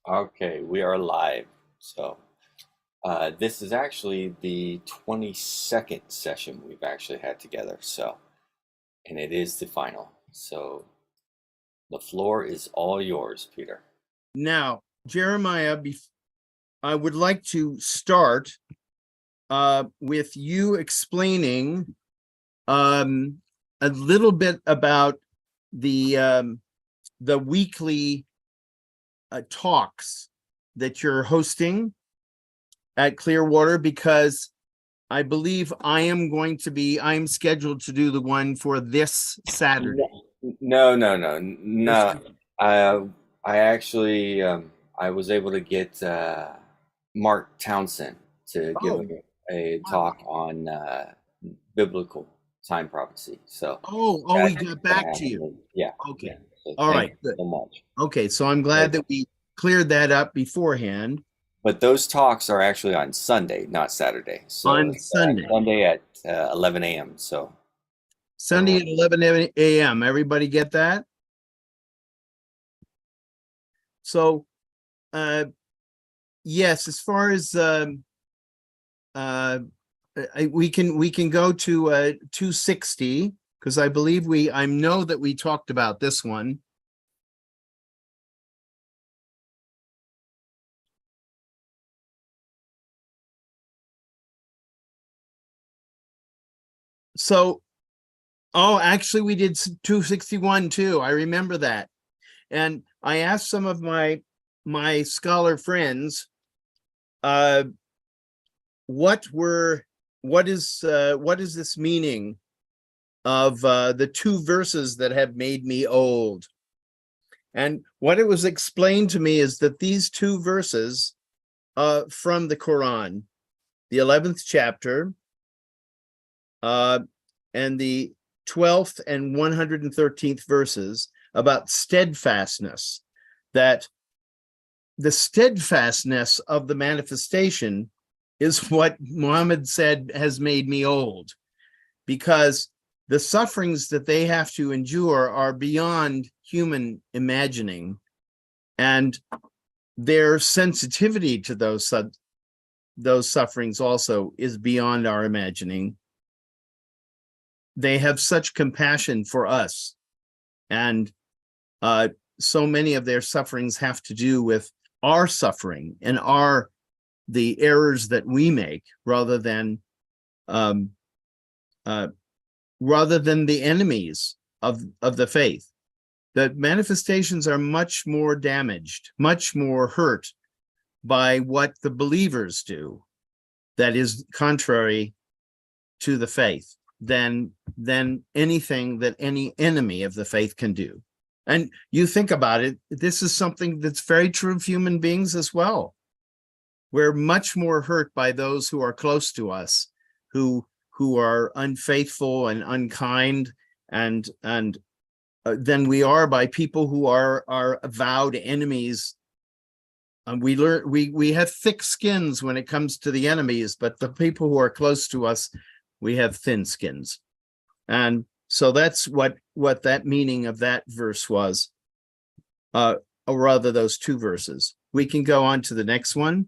Okay, we are live. So, this is actually the 22nd session we've actually had together. So, and it is the final. So, the floor is all yours, Peter. Now, Jeremiah, I would like to start with you explaining a little bit about the weekly talks that you're hosting at Clearwater, because I believe I'm scheduled to do the one for this Saturday. No. I actually I was able to get Mark Townsend to give a talk on biblical time prophecy. So, He got back to you. Yeah. Okay. Yeah. So All thank right. you so much. Okay, so I'm glad that we cleared that up beforehand. But those talks are actually on Sunday, not Saturday. So On Sunday. Sunday at 11 a.m. So Sunday at 11 a.m. Everybody get that? So, yes, as far as we can go to 260, because I believe I know that we talked about this one. So, actually we did 261 too. I remember that. And I asked some of my scholar friends, what is this meaning of the two verses that have made me old? And what it was explained to me is that these two verses from the Quran, the 11th chapter, and the 12th and 113th verses about steadfastness, that the steadfastness of the manifestation is what Muhammad said has made me old, because the sufferings that they have to endure are beyond human imagining, and their sensitivity to those sufferings also is beyond our imagining. They have such compassion for us, and so many of their sufferings have to do with our suffering and the errors that we make, rather than the enemies of the faith. The manifestations are much more damaged, much more hurt by what the believers do that is contrary to the faith than anything that any enemy of the faith can do. And you think about it, this is something that's very true of human beings as well. We're much more hurt by those who are close to us, who are unfaithful and unkind, and than we are by people who are avowed enemies. We have thick skins when it comes to the enemies, but the people who are close to us, we have thin skins. And so that's what that meaning of that verse was, or rather those two verses. We can go on to the next one.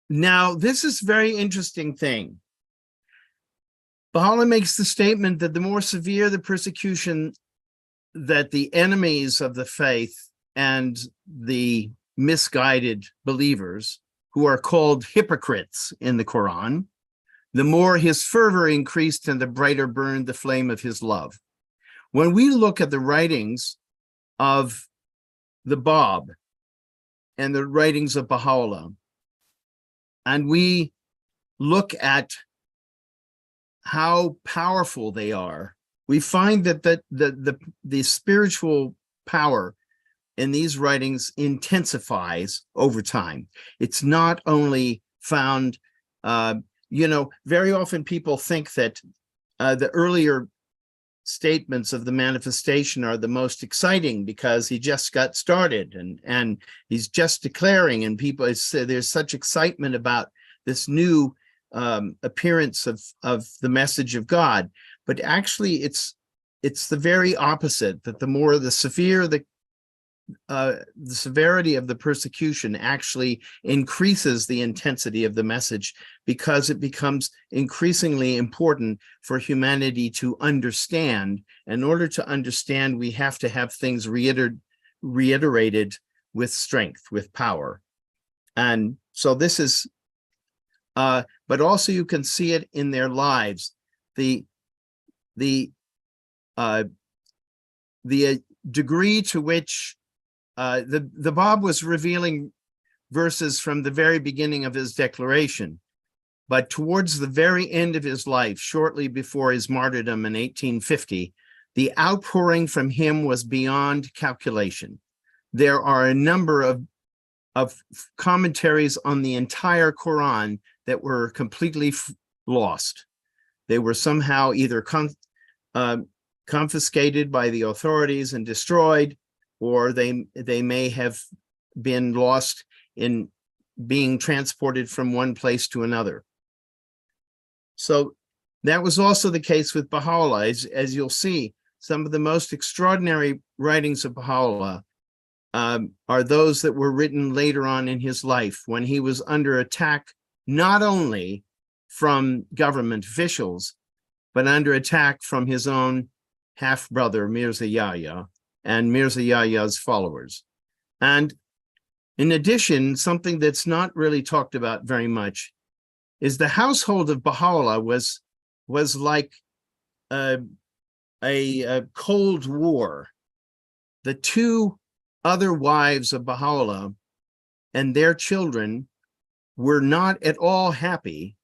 Now, this is a very interesting thing. Baha'u'lláh makes the statement that the more severe the persecution that the enemies of the faith and the misguided believers, who are called hypocrites in the Quran, the more his fervor increased and the brighter burned the flame of his love. When we look at the writings of the Bab and the writings of Baha'u'lláh, and we look at how powerful they are, we find that the spiritual power in these writings intensifies over time. It's not only found, very often people think that the earlier statements of the manifestation are the most exciting because he just got started and he's just declaring, and people say there's such excitement about appearance of the message of God. But actually, it's the very opposite. That the more the severity of the persecution actually increases the intensity of the message, because it becomes increasingly important for humanity to understand. In order to understand, we have to have things reiterated with strength, with power. And so this is, but also you can see it in their lives. The degree to which the Bab was revealing verses from the very beginning of his declaration, but towards the very end of his life, shortly before his martyrdom in 1850, the outpouring from him was beyond calculation. There are a number of commentaries on the entire Quran that were completely lost. They were somehow either confiscated by the authorities and destroyed, or they may have been lost in being transported from one place to another. So that was also the case with Baha'u'llah. As you'll see, some of the most extraordinary writings of Baha'u'llah are those that were written later on in his life, when he was under attack, not only from government officials, but under attack from his own half-brother, Mirza Yahya, and Mirza Yahya's followers. And in addition, something that's not really talked about very much is the household of Baha'u'llah was like a Cold War. The two other wives of Baha'u'llah and their children were not at all happy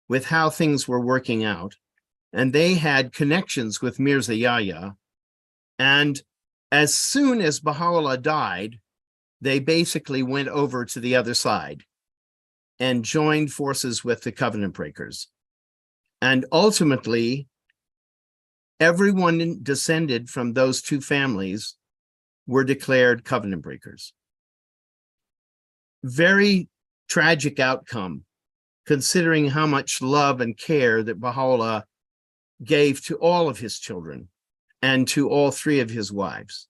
with how things were working out, and they had connections with Mirza Yahya. And as soon as Baha'u'llah died, they basically went over to the other side and joined forces with the covenant breakers. And ultimately, everyone descended from those two families were declared covenant breakers. Very tragic outcome, considering how much love and care that Baha'u'llah gave to all of his children and to all three of his wives.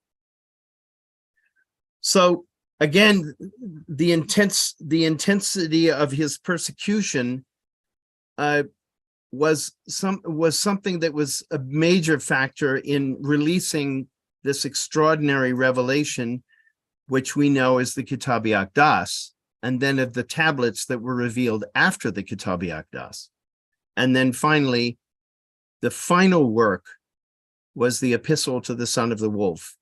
So again, the intensity of his persecution was something that was a major factor in releasing this extraordinary revelation, which we know as the Kitáb-i-Íqán, and then of the tablets that were revealed after the Kitáb-i-Íqán. And then finally, the final work was the Epistle to the Son of the Wolf,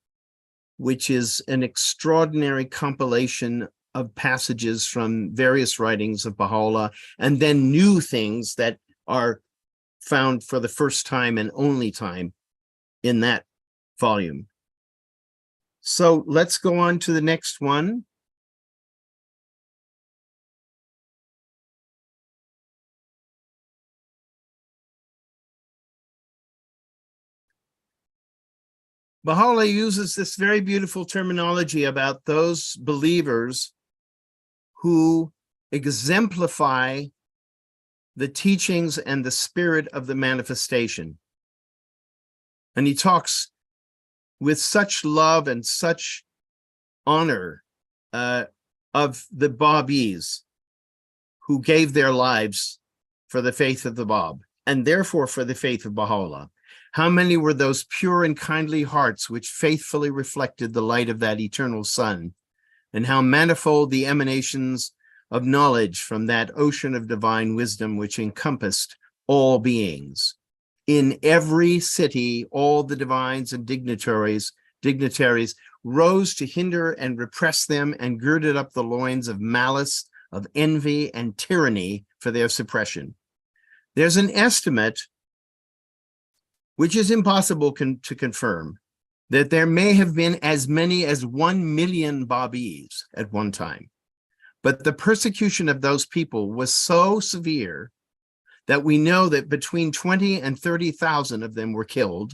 which is an extraordinary compilation of passages from various writings of Baha'u'llah, and then new things that are found for the first time and only time in that volume. So let's go on to the next one. Baha'u'llah uses this very beautiful terminology about those believers who exemplify the teachings and the spirit of the manifestation. And he talks with such love and such honor of the Babis who gave their lives for the faith of the Bab, and therefore for the faith of Baha'u'llah. How many were those pure and kindly hearts which faithfully reflected the light of that eternal sun, and how manifold the emanations of knowledge from that ocean of divine wisdom which encompassed all beings. In every city, all the divines and dignitaries rose to hinder and repress them, and girded up the loins of malice, of envy, and tyranny for their suppression. There's an estimate, which is impossible to confirm, that there may have been as many as 1 million Babis at one time. But the persecution of those people was so severe that we know that between 20 and 30,000 of them were killed,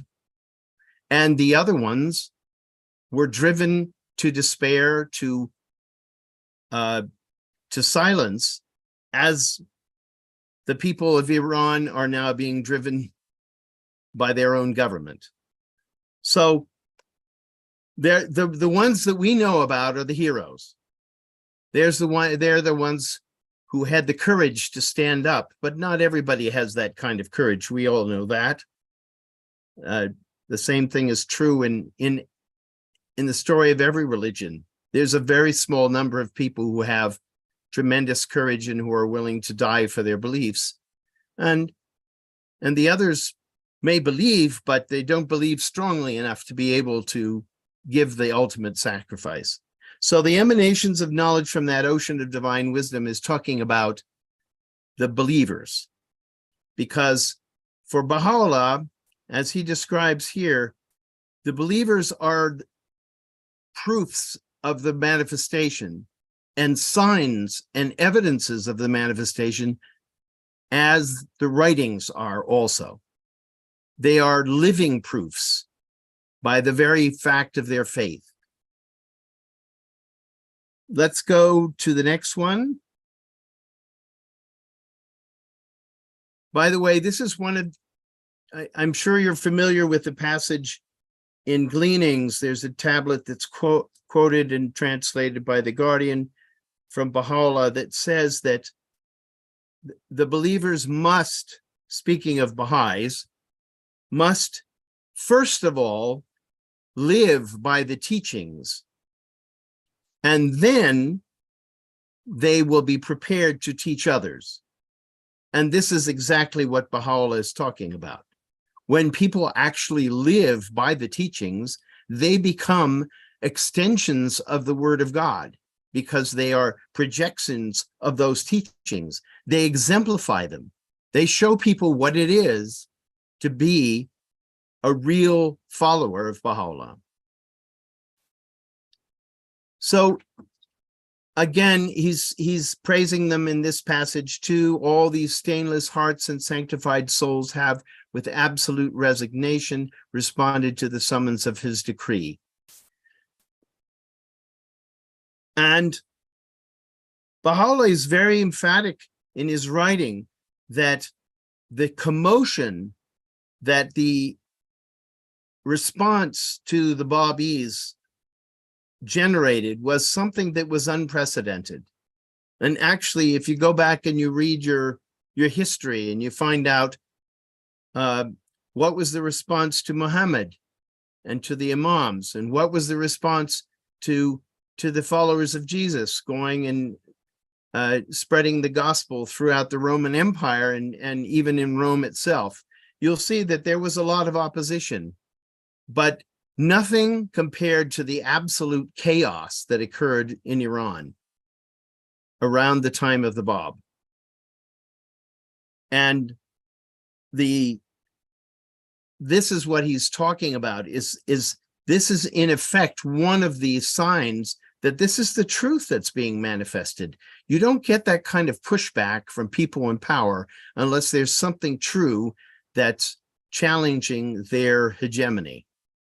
and the other ones were driven to despair, to silence, as the people of Iran are now being driven by their own government. So the ones that we know about are the heroes. They're the ones who had the courage to stand up, but not everybody has that kind of courage. We all know that. The same thing is true in the story of every religion. There's a very small number of people who have tremendous courage and who are willing to die for their beliefs. And the others may believe, but they don't believe strongly enough to be able to give the ultimate sacrifice. So the emanations of knowledge from that ocean of divine wisdom is talking about the believers. Because for Baha'u'lláh, as he describes here, the believers are proofs of the manifestation and signs and evidences of the manifestation, as the writings are also. They are living proofs by the very fact of their faith. Let's go to the next one. By the way, this is one of, I'm sure you're familiar with the passage in Gleanings. There's a tablet that's quoted and translated by the Guardian from Baha'u'lláh that says that the believers must, speaking of Baha'is, must first of all live by the teachings, and then they will be prepared to teach others. And this is exactly what Baha'u'lláh is talking about. When people actually live by the teachings, they become extensions of the Word of God, because they are projections of those teachings. They exemplify them. They show people what it is to be a real follower of Baha'u'lláh. So again, he's praising them in this passage too. All these stainless hearts and sanctified souls have, with absolute resignation, responded to the summons of his decree. And Baha'u'lláh is very emphatic in his writing that the commotion that the response to the Babis generated was something that was unprecedented. And actually, if you go back and you read your history and you find out what was the response to Muhammad and to the Imams, and what was the response to the followers of Jesus going and spreading the gospel throughout the Roman Empire and even in Rome itself, you'll see that there was a lot of opposition, but nothing compared to the absolute chaos that occurred in Iran around the time of the Bab. And this is what he's talking about, is this is in effect one of the signs that this is the truth that's being manifested. You don't get that kind of pushback from people in power unless there's something true that's challenging their hegemony.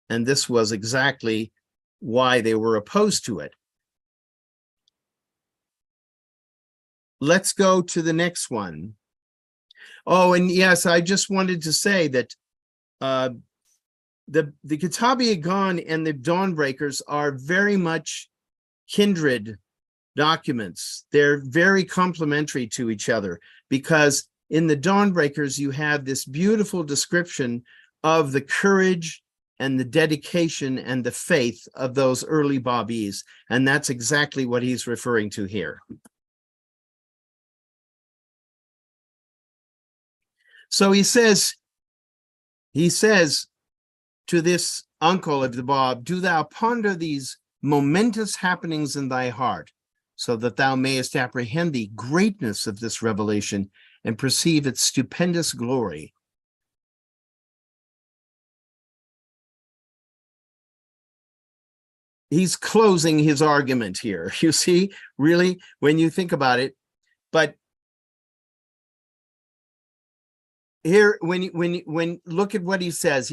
And this was exactly why they were opposed to it. Let's go to the next one. Oh, and yes, I just wanted to say that the Kitáb-i-Íqán and the Dawnbreakers are very much kindred documents. They're very complementary to each other, because in the Dawnbreakers, you have this beautiful description of the courage and the dedication and the faith of those early Babis. And that's exactly what he's referring to here. So he says to this uncle of the Bab, "Do thou ponder these momentous happenings in thy heart, so that thou mayest apprehend the greatness of this revelation and perceive its stupendous glory." He's closing his argument here, you see, really, when you think about it. But here, when look at what he says,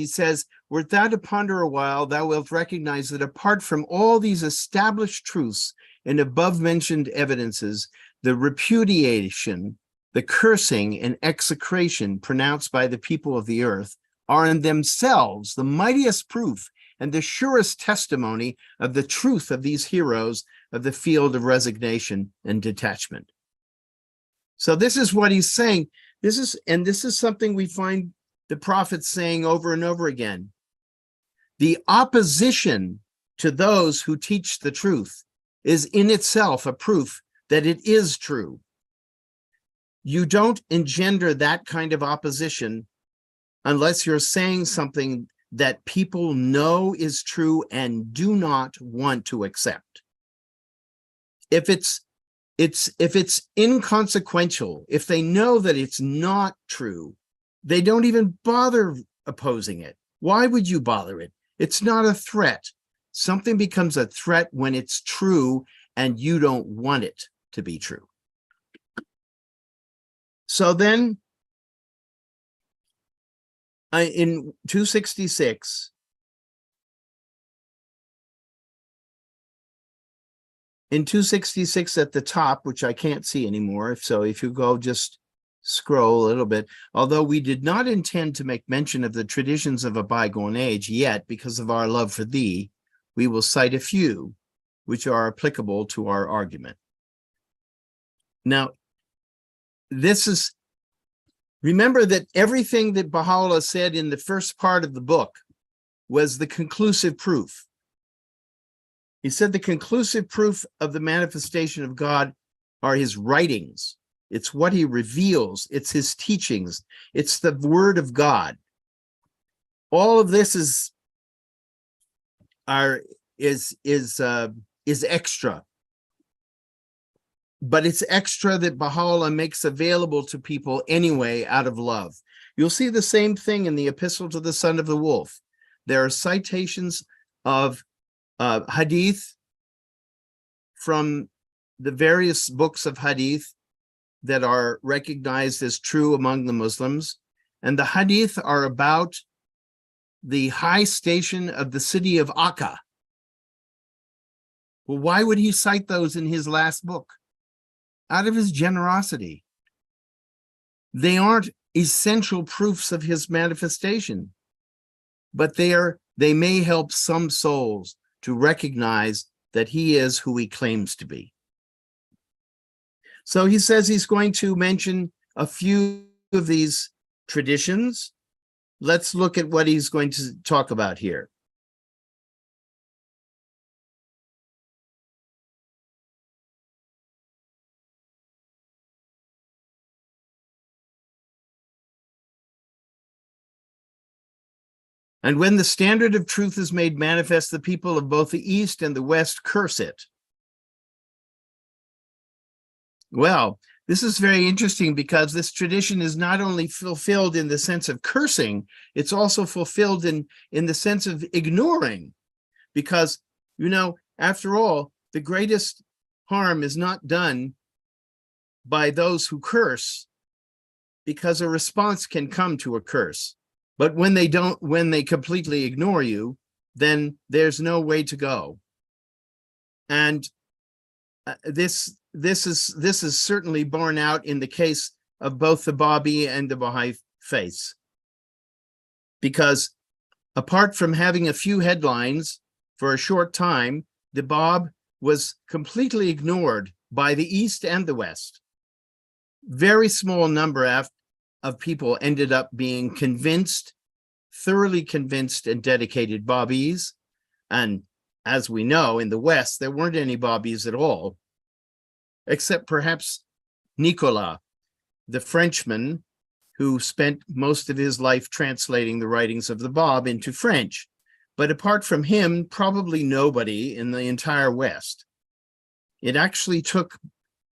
"Wert thou to ponder a while, thou wilt recognize that apart from all these established truths and above mentioned evidences, the repudiation, the cursing, and execration pronounced by the people of the earth are in themselves the mightiest proof and the surest testimony of the truth of these heroes of the field of resignation and detachment. So this is what he's saying. This is something we find the prophets saying over and over again. The opposition to those who teach the truth is in itself a proof that it is true. You don't engender that kind of opposition unless you're saying something that people know is true and do not want to accept. If it's inconsequential, if they know that it's not true, they don't even bother opposing it. Why would you bother it? It's not a threat. Something becomes a threat when it's true and you don't want it to be true. So then, in 266, at the top, which I can't see anymore, if you go just scroll a little bit, although we did not intend to make mention of the traditions of a bygone age yet because of our love for thee, we will cite a few which are applicable to our argument. Now, remember that everything that Baha'u'lláh said in the first part of the book was the conclusive proof. He said the conclusive proof of the manifestation of God are his writings. It's what he reveals. It's his teachings. It's the word of God. All of this is extra. But it's extra that Baha'u'lláh makes available to people anyway out of love. You'll see the same thing in the Epistle to the Son of the Wolf. There are citations of hadith from the various books of hadith that are recognized as true among the Muslims. And the hadith are about the high station of the city of Akka. Well, why would he cite those in his last book? Out of his generosity. They aren't essential proofs of his manifestation, but they may help some souls to recognize that he is who he claims to be. So he says he's going to mention a few of these traditions. Let's look at what he's going to talk about here. And when the standard of truth is made manifest, the people of both the East and the West curse it. Well, this is very interesting because this tradition is not only fulfilled in the sense of cursing, it's also fulfilled in the sense of ignoring. Because, after all, the greatest harm is not done by those who curse, because a response can come to a curse. But when they completely ignore you, then there's no way to go. And this is certainly borne out in the case of both the Babi and the Baha'i faiths. Because apart from having a few headlines for a short time, the Bab was completely ignored by the East and the West. Very small number of people ended up being convinced, thoroughly convinced and dedicated Babis. And as we know, in the West, there weren't any Babis at all, except perhaps Nicolas, the Frenchman who spent most of his life translating the writings of the Bab into French. But apart from him, probably nobody in the entire West. It actually took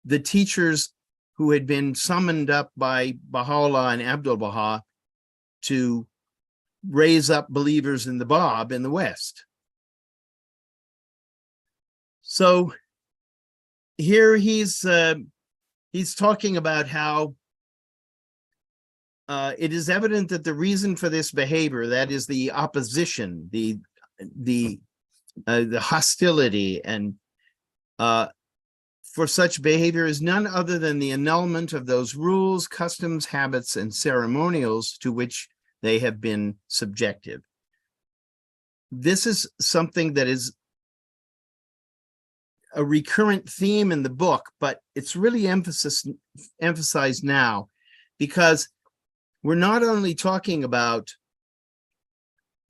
the teachers who had been summoned up by Baha'u'lláh and Abdu'l-Baha to raise up believers in the Bab in the West. So here he's talking about how it is evident that the reason for this behavior, that is the opposition, the hostility and for such behavior is none other than the annulment of those rules, customs, habits, and ceremonials to which they have been subjected. This is something that is a recurrent theme in the book, but it's really emphasized now because we're not only talking about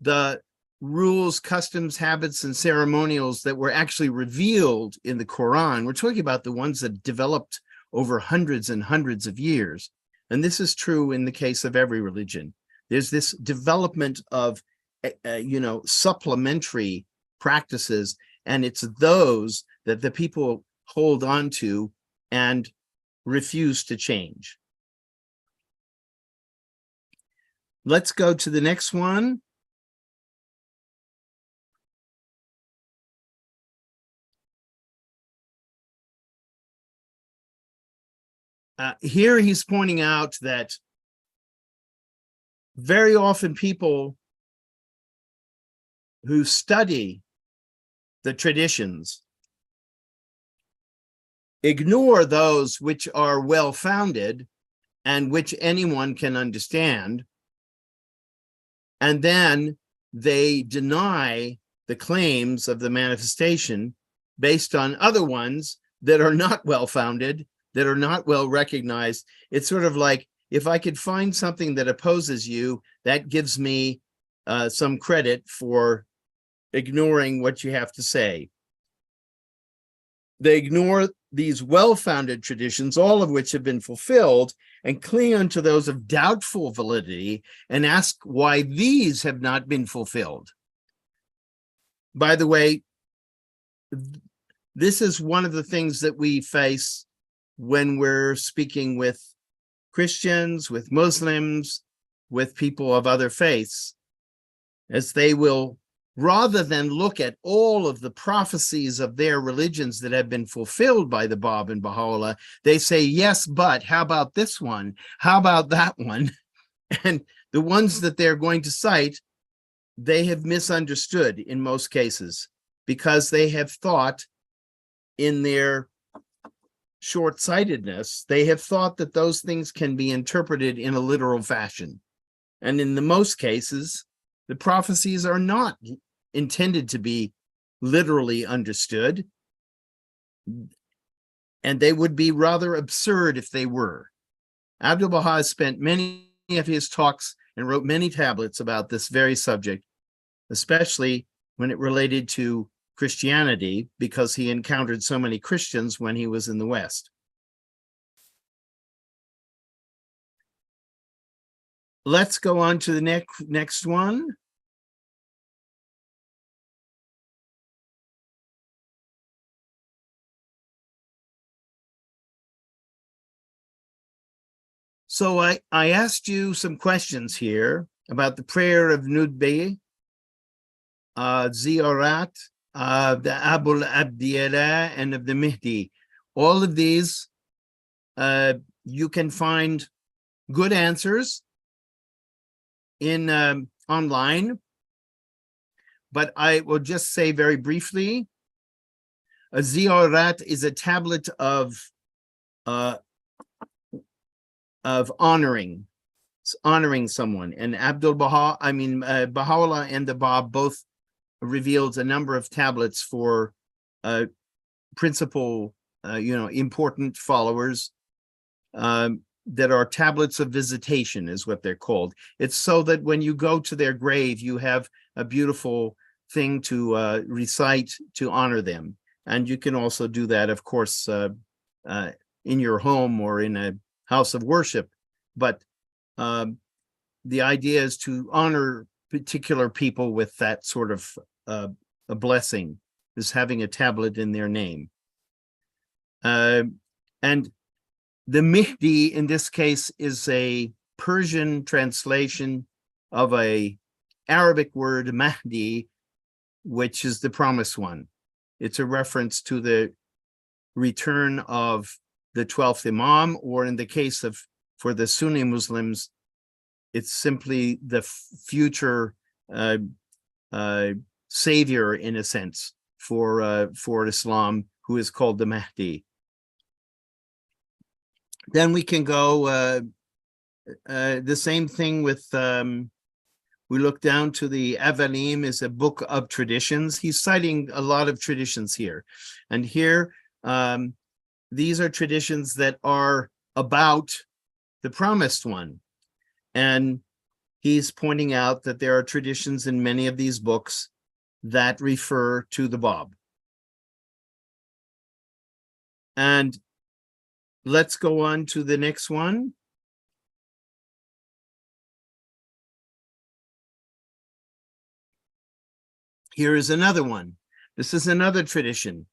the rules, customs, habits, and ceremonials that were actually revealed in the Quran. We're talking about the ones that developed over hundreds and hundreds of years. And this is true in the case of every religion. There's this development of, supplementary practices, and it's those that the people hold on to and refuse to change. Let's go to the next one. Here he's pointing out that very often people who study the traditions ignore those which are well-founded and which anyone can understand, and then they deny the claims of the manifestation based on other ones that are not well-founded, that are not well recognized. It's sort of like, if I could find something that opposes you, that gives me some credit for ignoring what you have to say. They ignore these well-founded traditions, all of which have been fulfilled, and cling unto those of doubtful validity and ask why these have not been fulfilled. By the way, this is one of the things that we face when we're speaking with Christians, with Muslims, with people of other faiths, as they will, rather than look at all of the prophecies of their religions that have been fulfilled by the Bab and Baha'u'lláh, they say, yes, but how about this one? How about that one? And the ones that they're going to cite, they have misunderstood in most cases, because they have thought, in their short-sightedness, they have thought that those things can be interpreted in a literal fashion. And in the most cases, the prophecies are not intended to be literally understood, and they would be rather absurd if they were. Abdu'l-Baha spent many of his talks and wrote many tablets about this very subject, especially when it related to Christianity, because he encountered so many Christians when he was in the West. Let's go on to the next one. So I asked you some questions here about the prayer of Nudbi, Ziyarat, the Bahá'u'lláh, and of the Mahdi. All of these, you can find good answers in online, but I will just say very briefly, a Ziyarat is a tablet of honoring someone, and Baha'u'lláh and the Bab both revealed a number of tablets for principal, important followers, that are tablets of visitation, is what they're called. It's so that when you go to their grave, you have a beautiful thing to recite to honor them. And you can also do that, of course, in your home or in a house of worship. But the idea is to honor particular people with that sort of a blessing, is having a tablet in their name. And the Mahdi, in this case, is a Persian translation of a Arabic word, Mahdi, which is the promised one. It's a reference to the return of the 12th Imam, or in the case of, for the Sunni Muslims, it's simply the future savior, in a sense, for Islam, who is called the Mahdi. Then we can go the same thing with, we look down to the Avalim is a book of traditions. He's citing a lot of traditions here. And here, these are traditions that are about the promised one. And he's pointing out that there are traditions in many of these books that refer to the Bab. And let's go on to the next one. Here is another one. This is another tradition,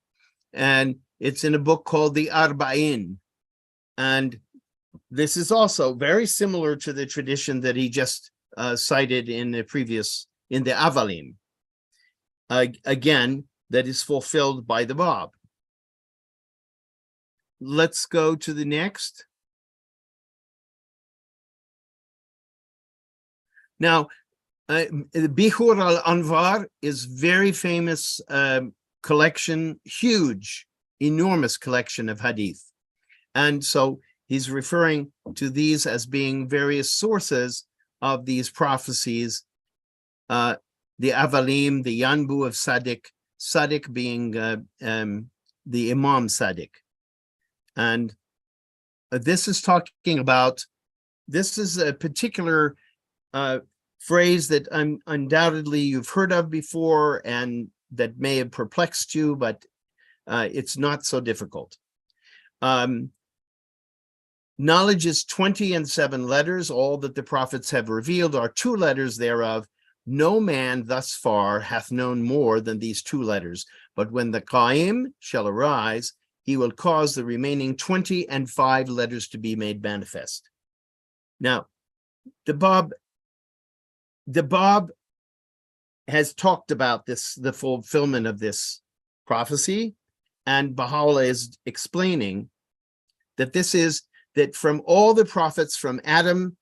and it's in a book called the Arba'in. And this is also very similar to the tradition that he just cited in the previous, in the Avalim. Again, that is fulfilled by the Bab. Let's go to the next. Now, Bihur al-Anvar is very famous collection, huge, enormous collection of hadith. And so he's referring to these as being various sources of these prophecies. The Avalim, the Yanbu of Sadiq, Sadiq being the Imam Sadiq. And this is talking about, this is a particular phrase that undoubtedly you've heard of before and that may have perplexed you, but it's not so difficult. Knowledge is 20 and 7 letters. All that the prophets have revealed are 2 letters thereof. No man thus far hath known more than these 2 letters. But when the Qaim shall arise, he will cause the remaining 20 and 5 letters to be made manifest. Now, the Bab has talked about this, the fulfillment of this prophecy, and Baha'u'lláh is explaining that this is that from all the prophets from Adam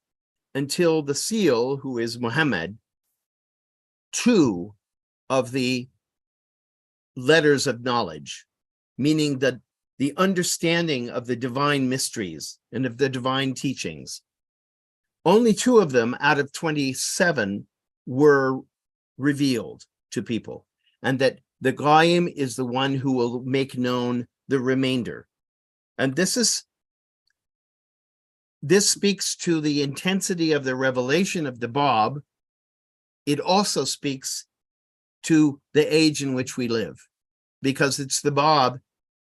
until the seal, who is Muhammad, 2 of the letters of knowledge, meaning that the understanding of the divine mysteries and of the divine teachings, only 2 of them out of 27 were revealed to people, and that the Qaim is the one who will make known the remainder. And this speaks to the intensity of the revelation of the Bab. It also speaks to the age in which we live, because it's the Bab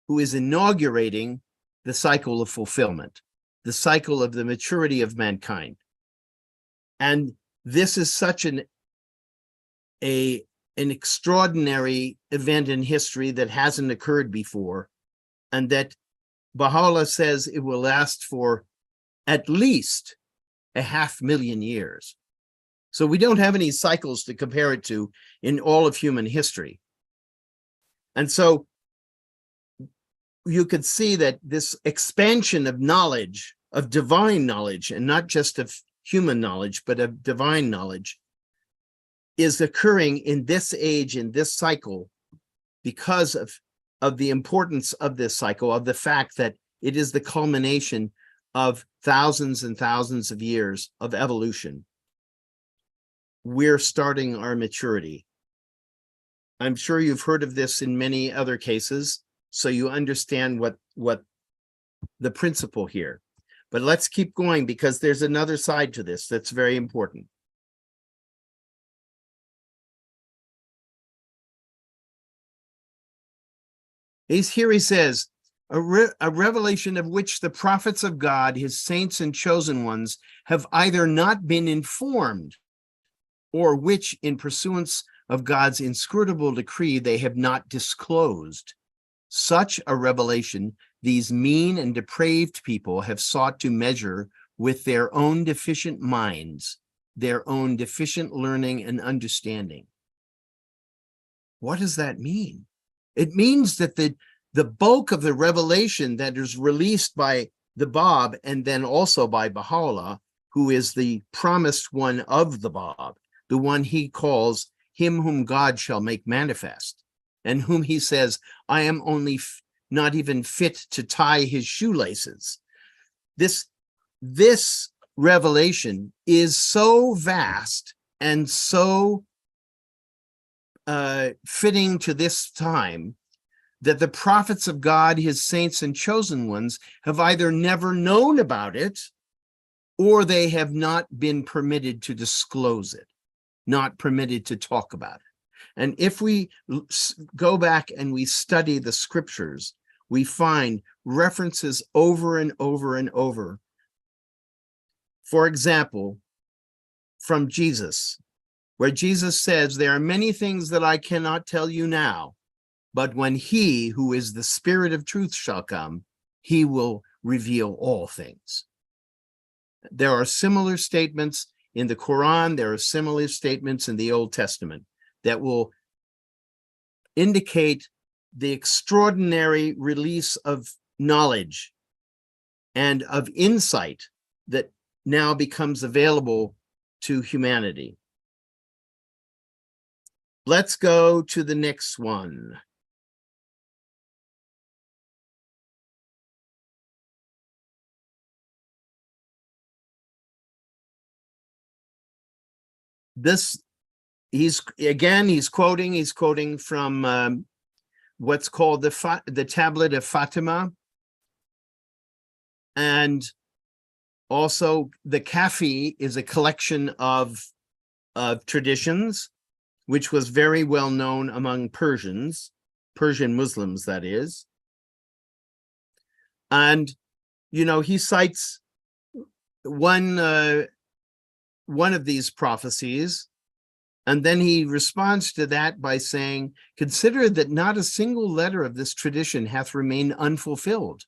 who is inaugurating the cycle of fulfillment, the cycle of the maturity of mankind. And this is such an extraordinary event in history that hasn't occurred before, and that Baha'u'lláh says it will last for at least 500,000 years. So we don't have any cycles to compare it to in all of human history. And so you could see that this expansion of knowledge, of divine knowledge, and not just of human knowledge, but of divine knowledge, is occurring in this age, in this cycle, because of the importance of this cycle, of the fact that it is the culmination of thousands and thousands of years of evolution. We're starting our maturity. I'm sure you've heard of this in many other cases, so you understand what the principle here. But let's keep going, because there's another side to this that's very important. Here he says, a revelation of which the prophets of God, his saints and chosen ones, have either not been informed, or which, in pursuance of God's inscrutable decree, they have not disclosed. Such a revelation these mean and depraved people have sought to measure with their own deficient minds, their own deficient learning and understanding. What does that mean? It means that the bulk of the revelation that is released by the Bab, and then also by Baha'u'lláh, who is the promised one of the Bab, the one he calls him whom God shall make manifest, and whom he says, I am only not even fit to tie his shoelaces. this revelation is so vast and so fitting to this time that the prophets of God, his saints and chosen ones, have either never known about it or they have not been permitted to disclose it, not permitted to talk about it. And if we go back and we study the scriptures, we find references over and over and over. For example, from Jesus, where Jesus says, "There are many things that I cannot tell you now, but when he who is the Spirit of truth shall come, he will reveal all things." There are similar statements in the Quran. There are similar statements in the Old Testament that will indicate the extraordinary release of knowledge and of insight that now becomes available to humanity. Let's go to the next one. This, he's quoting from what's called the Tablet of Fatima, and also the Kafi is a collection of traditions, which was very well known among Persian Muslims, that is. And, you know, he cites one of these prophecies, and then he responds to that by saying, "Consider that not a single letter of this tradition hath remained unfulfilled."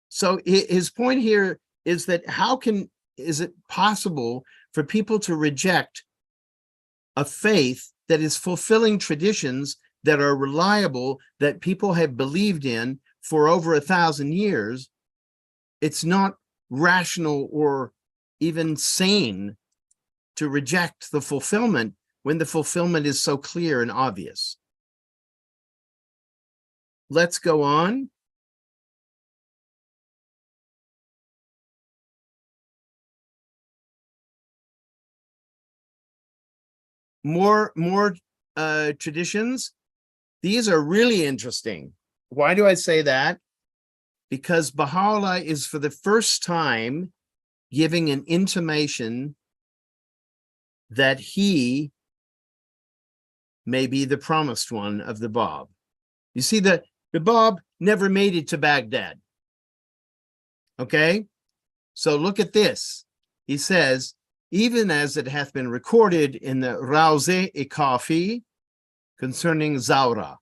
So his point here is that is it possible for people to reject a faith that is fulfilling traditions that are reliable, that people have believed in for over 1,000 years? It's not rational or even sane to reject the fulfillment when the fulfillment is so clear and obvious. Let's go on. More traditions. These are really interesting. Why do I say that? Because Baha'u'lláh is for the first time giving an intimation that he may be the promised one of the Bab. You see, the Bab never made it to Baghdad. Okay? So look at this. He says, "Even as it hath been recorded in the Rawze-i-Kafi concerning Zawra.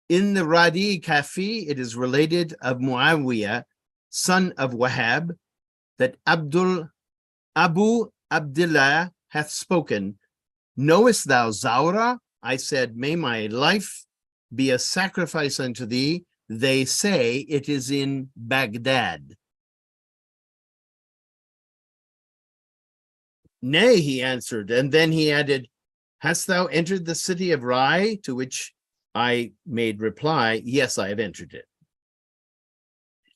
In the Radi-i-Kafi, it is related of Muawiyah, son of Wahab, that Abu Abdullah hath spoken, Knowest thou Zawra? I said, May my life be a sacrifice unto thee. They say it is in Baghdad. Nay, he answered, and then he added, Hast thou entered the city of Rai? To which I made reply, Yes, I have entered it.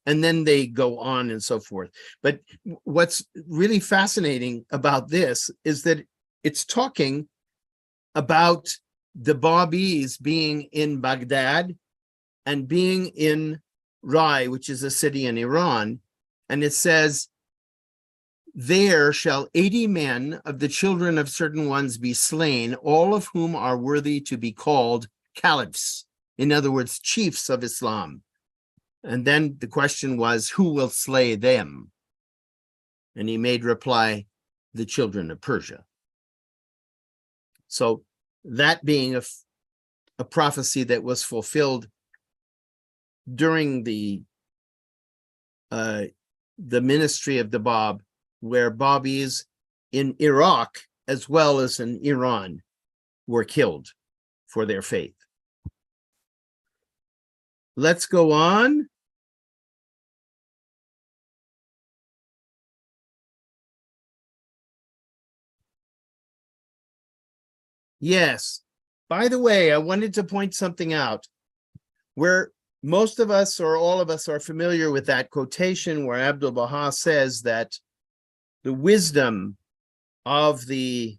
And then they go on and so forth. But what's really fascinating about this is that it's talking about the Babis being in Baghdad and being in Rai, which is a city in Iran. And it says, There shall 80 men of the children of certain ones be slain, all of whom are worthy to be called caliphs, in other words, chiefs of Islam. And then the question was, who will slay them? And he made reply, the children of Persia. So that being a prophecy that was fulfilled during the ministry of the Bab, where Babis in Iraq as well as in Iran were killed for their faith. Let's go on. Yes. By the way, I wanted to point something out. where most of us or all of us are familiar with that quotation where Abdul Baha says that the wisdom of the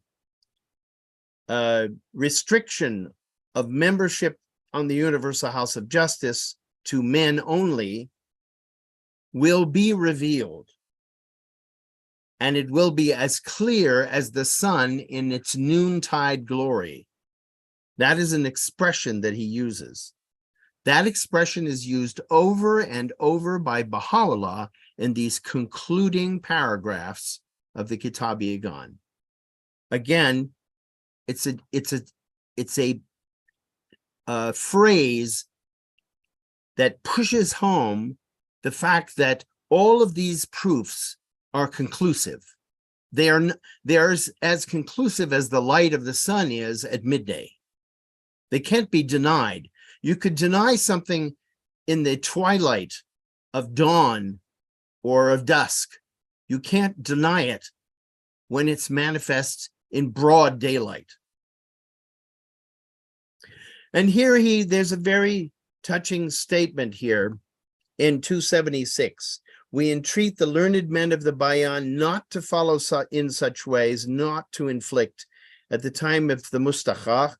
restriction of membership on the Universal House of Justice to men only will be revealed, and it will be as clear as the sun in its noontide glory. That is an expression that he uses. That expression is used over and over by Baha'u'lláh in these concluding paragraphs of the Kitáb-i-Íqán. Again, it's a phrase that pushes home the fact that all of these proofs are conclusive. They are as conclusive as the light of the sun is at midday. They can't be denied. You could deny something in the twilight of dawn or of dusk. You can't deny it when it's manifest in broad daylight. And here there's a very touching statement here in 276. We entreat the learned men of the Bayan not to follow in such ways, not to inflict at the time of the Mustaqah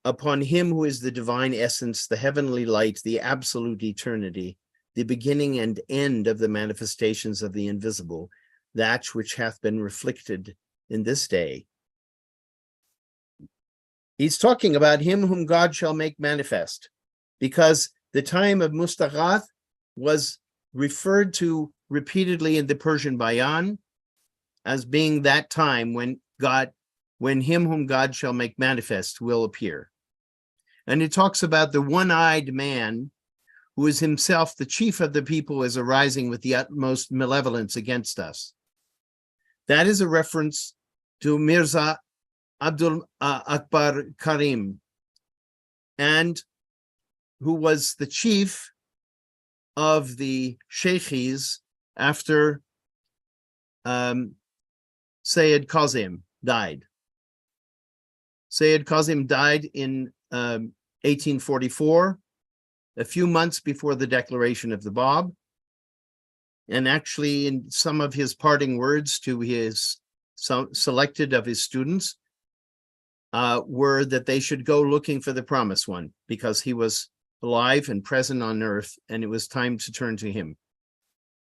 upon him who is the divine essence, the heavenly light, the absolute eternity, the beginning and end of the manifestations of the invisible, that which hath been reflected in this day. He's talking about him whom God shall make manifest, because the time of Mustaqath was referred to repeatedly in the Persian Bayan as being that time when him whom God shall make manifest will appear. And it talks about the one-eyed man who is himself the chief of the people is arising with the utmost malevolence against us. That is a reference to Mirza Abdul Akbar Karim, and who was the chief of the Sheikhis after Sayyid Qasim died. Sayyid Qasim died in 1844, a few months before the declaration of the Bab. And actually, in some of his parting words to his selected of his students were that they should go looking for the promised one, because he was alive and present on earth, and it was time to turn to him.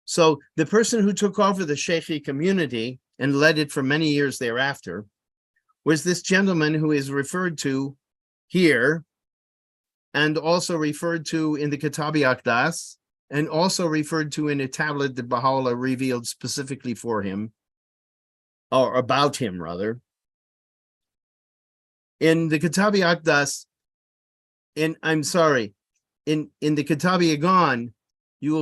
So the person who took over the Sheikhi community and led it for many years thereafter was this gentleman who is referred to here, and also referred to in the Kitáb-i-Aqdás, and also referred to in a tablet that Baha'u'lláh revealed specifically for him, or about him rather. In the Kitáb-i-Aqdás, in the Kitáb-i-Íqán, you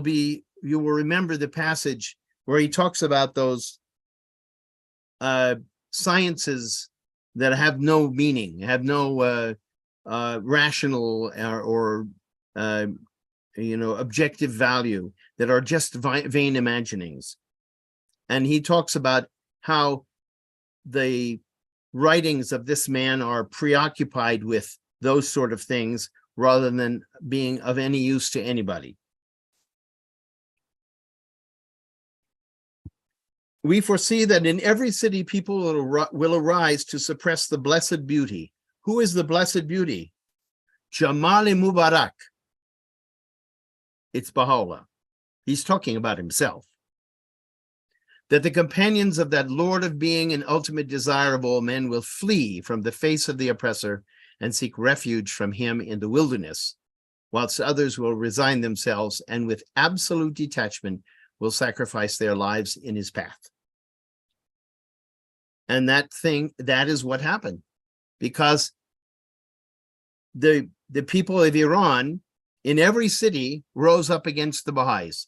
will remember the passage where he talks about those sciences that have no meaning, have no rational or objective value, that are just vain imaginings. And he talks about how the writings of this man are preoccupied with those sort of things rather than being of any use to anybody. We foresee that in every city people will arise to suppress the blessed beauty. Who is the blessed beauty? Jamal-i Mubarak. It's Baha'u'lláh. He's talking about himself. That the companions of that Lord of being and ultimate desire of all men will flee from the face of the oppressor and seek refuge from him in the wilderness, whilst others will resign themselves and with absolute detachment will sacrifice their lives in his path. And that is what happened, because the people of Iran in every city rose up against the Baha'is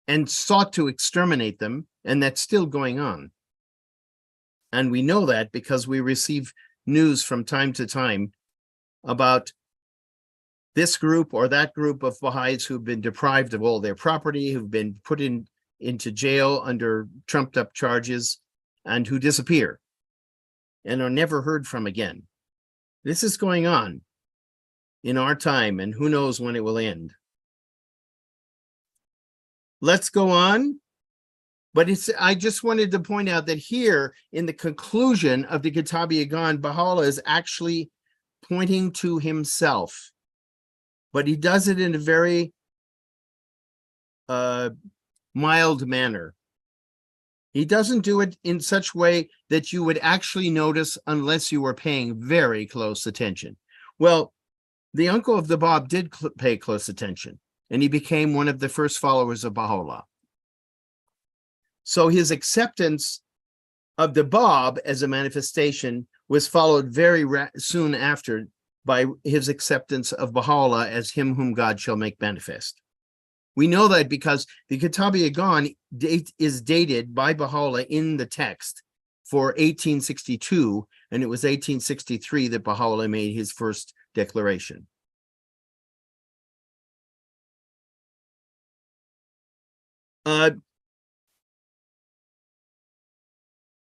and sought to exterminate them, and that's still going on. And we know that because we receive news from time to time about this group or that group of Baha'is who've been deprived of all their property, who've been put into jail under trumped up charges, and who disappear and are never heard from again. This is going on. in our time, and who knows when it will end. Let's go on. But I just wanted to point out that here in the conclusion of the Kitáb-i-Íqán, Baha'u'lláh is actually pointing to himself, but he does it in a very mild manner. He doesn't do it in such a way that you would actually notice unless you were paying very close attention. Well, the uncle of the Bab did pay close attention, and he became one of the first followers of Baha'u'lláh. So his acceptance of the Bab as a manifestation was followed very soon after by his acceptance of Baha'u'lláh as him whom God shall make manifest. We know that because the Kitáb-i-Íqán is dated by Baha'u'lláh in the text for 1862, and it was 1863 that Baha'u'lláh made his first declaration.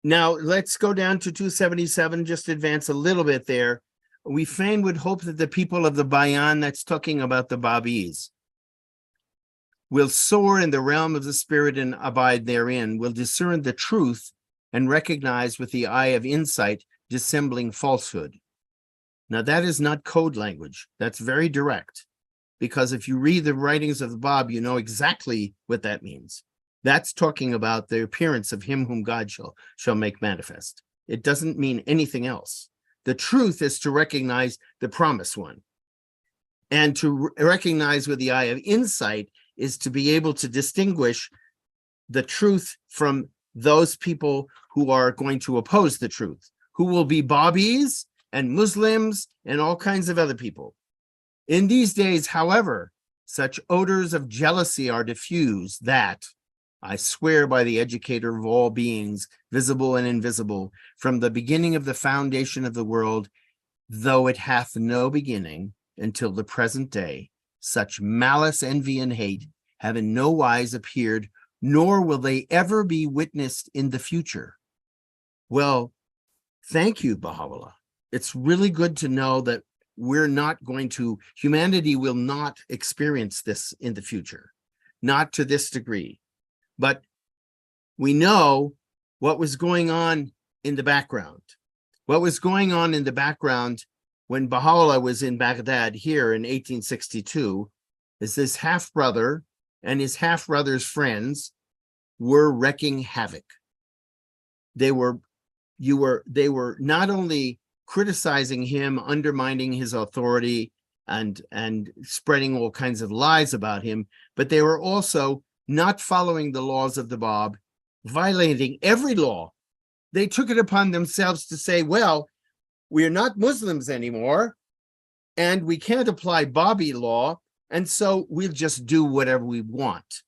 Now, let's go down to 277, just advance a little bit there. We fain would hope that the people of the Bayan, that's talking about the Babis, will soar in the realm of the spirit and abide therein, will discern the truth and recognize with the eye of insight dissembling falsehood. Now, that is not code language. That's very direct, because if you read the writings of the Bab, you know exactly what that means. That's talking about the appearance of him whom God shall make manifest. It doesn't mean anything else. The truth is to recognize the promised one. And to recognize with the eye of insight is to be able to distinguish the truth from those people who are going to oppose the truth, who will be Babis and Muslims and all kinds of other people. In these days, however, such odors of jealousy are diffused that, I swear by the educator of all beings, visible and invisible, from the beginning of the foundation of the world, though it hath no beginning until the present day, such malice, envy, and hate have in no wise appeared, nor will they ever be witnessed in the future. Well, thank you, Baha'u'lláh. It's really good to know that humanity will not experience this in the future, not to this degree. But we know what was going on in the background. What was going on in the background when Baha'u'lláh was in Baghdad here in 1862 is this half-brother and his half-brother's friends were wreaking havoc. They were not only criticizing him, undermining his authority, and spreading all kinds of lies about him, but they were also not following the laws of the Bab, violating every law. They took it upon themselves to say, well, we're not Muslims anymore, and we can't apply Babi law, and so we'll just do whatever we want.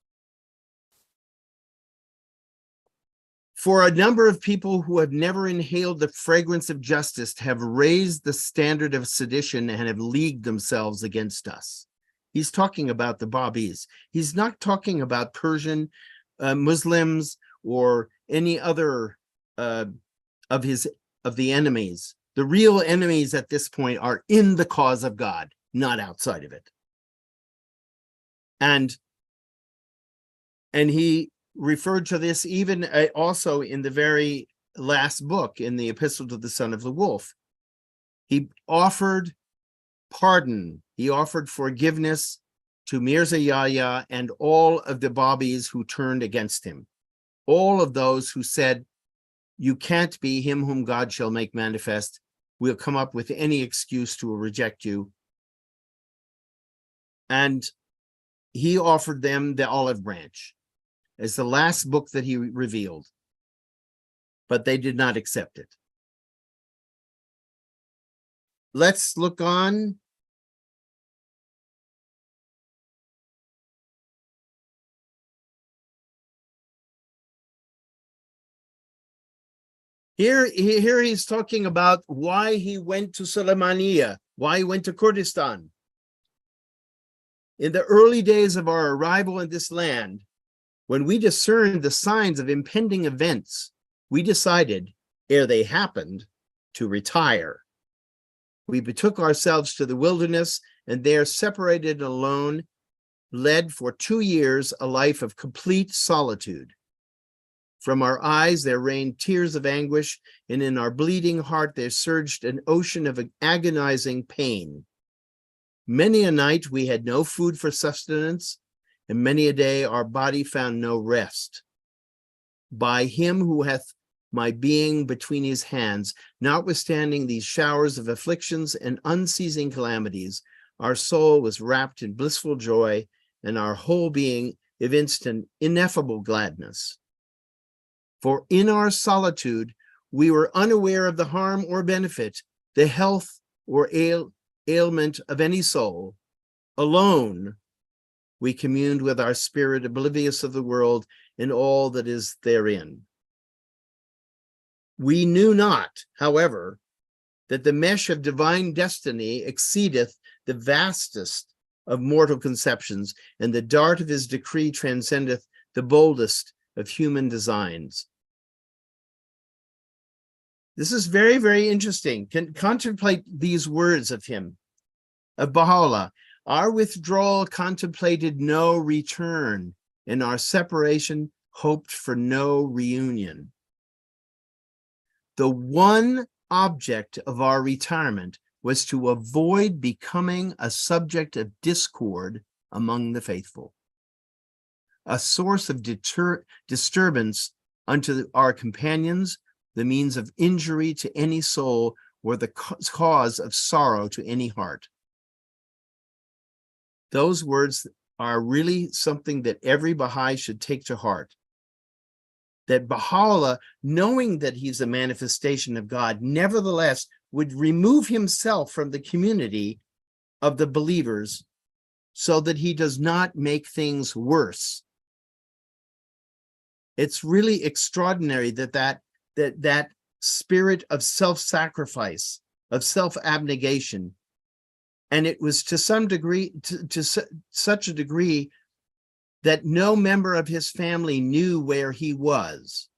For a number of people who have never inhaled the fragrance of justice have raised the standard of sedition and have leagued themselves against us. He's talking about the Babis. He's not talking about Persian Muslims or any other of the enemies. The real enemies at this point are in the cause of God, not outside of it. And he referred to this even also in the very last book, in the Epistle to the Son of the Wolf. He offered pardon. He offered forgiveness to Mirza Yahya and all of the Babis who turned against him. All of those who said, you can't be him whom God shall make manifest. We'll come up with any excuse to reject you. And he offered them the olive branch as the last book that he revealed, but they did not accept it. Let's look on. Here he's talking about why he went to Sulaymaniyah, why he went to Kurdistan. In the early days of our arrival in this land, when we discerned the signs of impending events, we decided, ere they happened, to retire. We betook ourselves to the wilderness, and there, separated alone, led for 2 years a life of complete solitude. From our eyes there rained tears of anguish, and in our bleeding heart there surged an ocean of agonizing pain. Many a night we had no food for sustenance, and many a day our body found no rest. By him who hath my being between his hands, notwithstanding these showers of afflictions and unceasing calamities, our soul was wrapped in blissful joy, and our whole being evinced an ineffable gladness. For in our solitude, we were unaware of the harm or benefit, the health or ailment of any soul. Alone, we communed with our spirit, oblivious of the world and all that is therein. We knew not, however, that the mesh of divine destiny exceedeth the vastest of mortal conceptions, and the dart of his decree transcendeth the boldest of human designs. This is very, very interesting. Contemplate these words of him, of Baha'u'lláh. Our withdrawal contemplated no return, and our separation hoped for no reunion. The one object of our retirement was to avoid becoming a subject of discord among the faithful, a source of disturbance unto our companions, the means of injury to any soul, or the cause of sorrow to any heart. Those words are really something that every Baha'i should take to heart. That Baha'u'lláh, knowing that he's a manifestation of God, nevertheless would remove himself from the community of the believers so that he does not make things worse. It's really extraordinary that spirit of self-sacrifice, of self-abnegation, and it was to some degree, to such a degree that no member of his family knew where he was.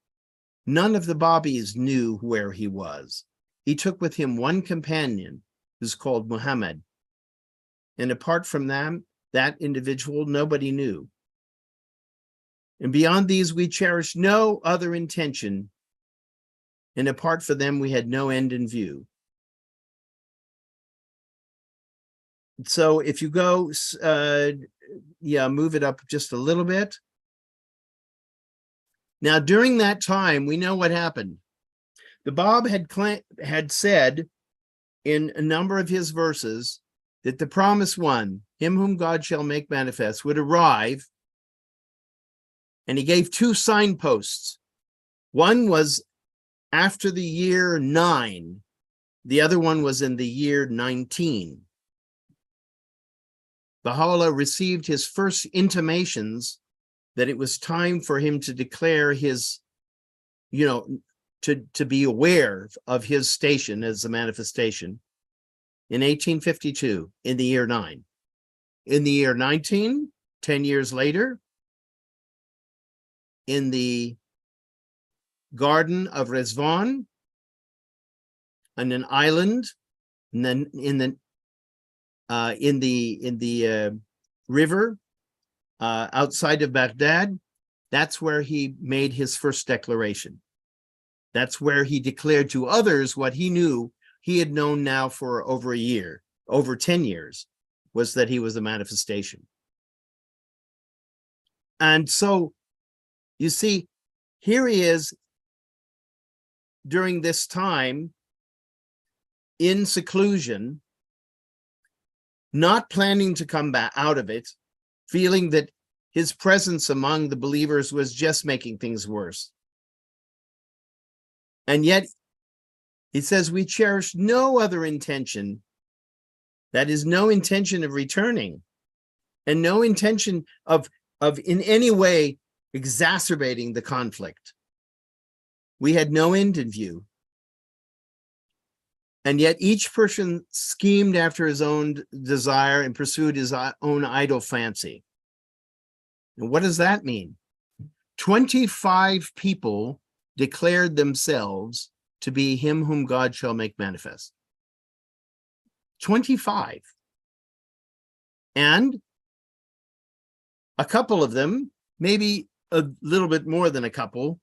None of the Babis knew where he was. He took with him one companion who's called Muhammad. And apart from them, that individual, nobody knew. And beyond these, we cherished no other intention. And apart from them, we had no end in view. So if you go, move it up just a little bit. Now, during that time, we know what happened. The Bab had said in a number of his verses that the promised one, him whom God shall make manifest, would arrive. And he gave 2 signposts. One was after the year 9. The other one was in the year 19. Baha'u'lláh received his first intimations that it was time for him to declare his, to be aware of his station as a manifestation in 1852, in the year 9. In the year 19, 10 years later, in the Garden of Rizwan, on an island, and then in the river outside of Baghdad, that's where he made his first declaration. That's where he declared to others what he knew he had known now for over a year, over 10 years, was that he was a manifestation. And so, you see, here he is during this time in seclusion, not planning to come back out of it, feeling that his presence among the believers was just making things worse. And yet, he says, we cherish no other intention, that is, no intention of returning, and no intention of in any way exacerbating the conflict. We had no end in view. And yet each person schemed after his own desire and pursued his own idle fancy. And what does that mean? 25 people declared themselves to be him whom God shall make manifest. 25. And a couple of them, maybe a little bit more than a couple,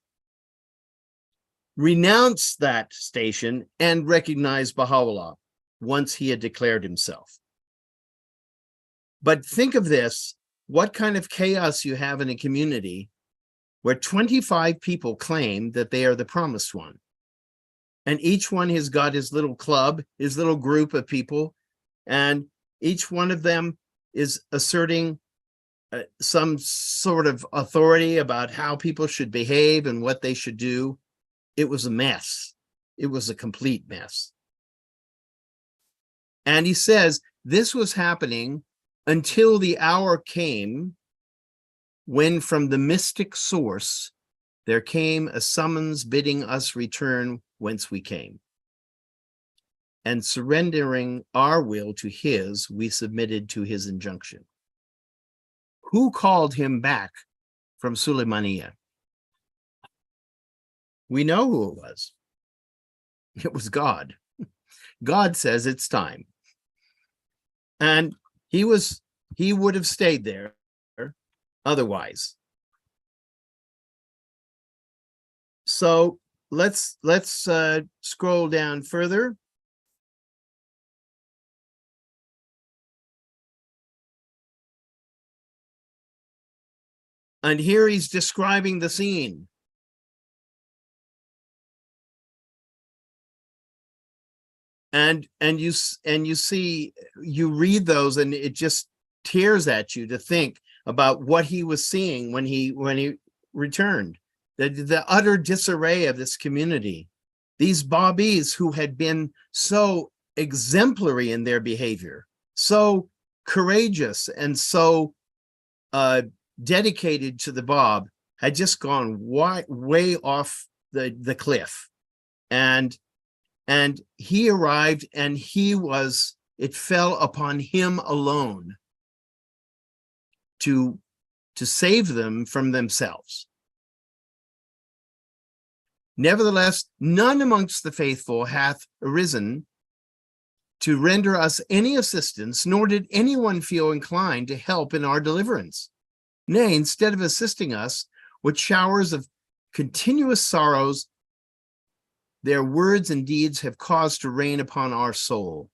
renounced that station and recognized Bahá'u'lláh once he had declared himself. But think of this, what kind of chaos you have in a community where 25 people claim that they are the promised one. And each one has got his little club, his little group of people, and each one of them is asserting some sort of authority about how people should behave and what they should do. It was a mess. It was a complete mess. And he says this was happening until the hour came when from the mystic source there came a summons bidding us return whence we came. And surrendering our will to his, we submitted to his injunction. Who called him back from Sulaymaniyah? We know who it was. It was God. God says it's time. And he would have stayed there otherwise. So let's scroll down further. And here he's describing the scene. And you see, you read those and it just tears at you to think about what he was seeing when he returned. The utter disarray of this community. These Babis who had been so exemplary in their behavior, so courageous and so dedicated to the Bab, had just gone way off the cliff. And he arrived and it fell upon him alone to save them from themselves. Nevertheless, none amongst the faithful hath arisen to render us any assistance, nor did anyone feel inclined to help in our deliverance. Nay, instead of assisting us with showers of continuous sorrows, their words and deeds have caused to rain upon our soul.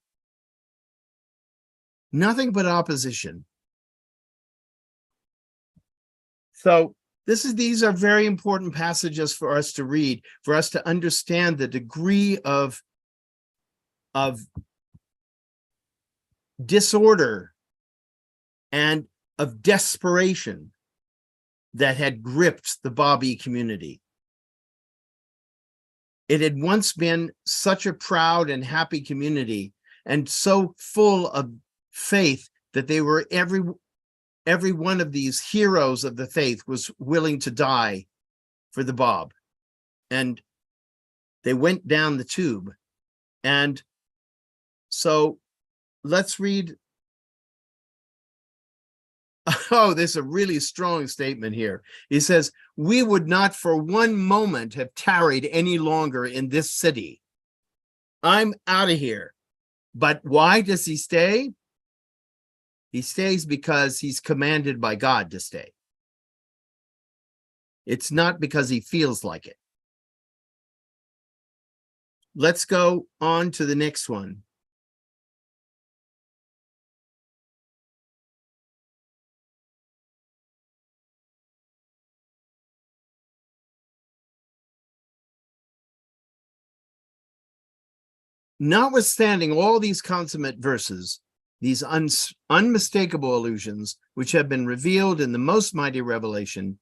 Nothing but opposition. So these are very important passages for us to read, for us to understand the degree of disorder and of desperation that had gripped the Babi community. It had once been such a proud and happy community and so full of faith that they were every one of these heroes of the faith was willing to die for the Bab. And they went down the tube. And so let's read. Oh, there's a really strong statement here. He says, we would not for one moment have tarried any longer in this city. I'm out of here. But why does he stay? He stays because he's commanded by God to stay. It's not because he feels like it. Let's go on to the next one. Notwithstanding all these consummate verses, these unmistakable allusions, which have been revealed in the most mighty revelation,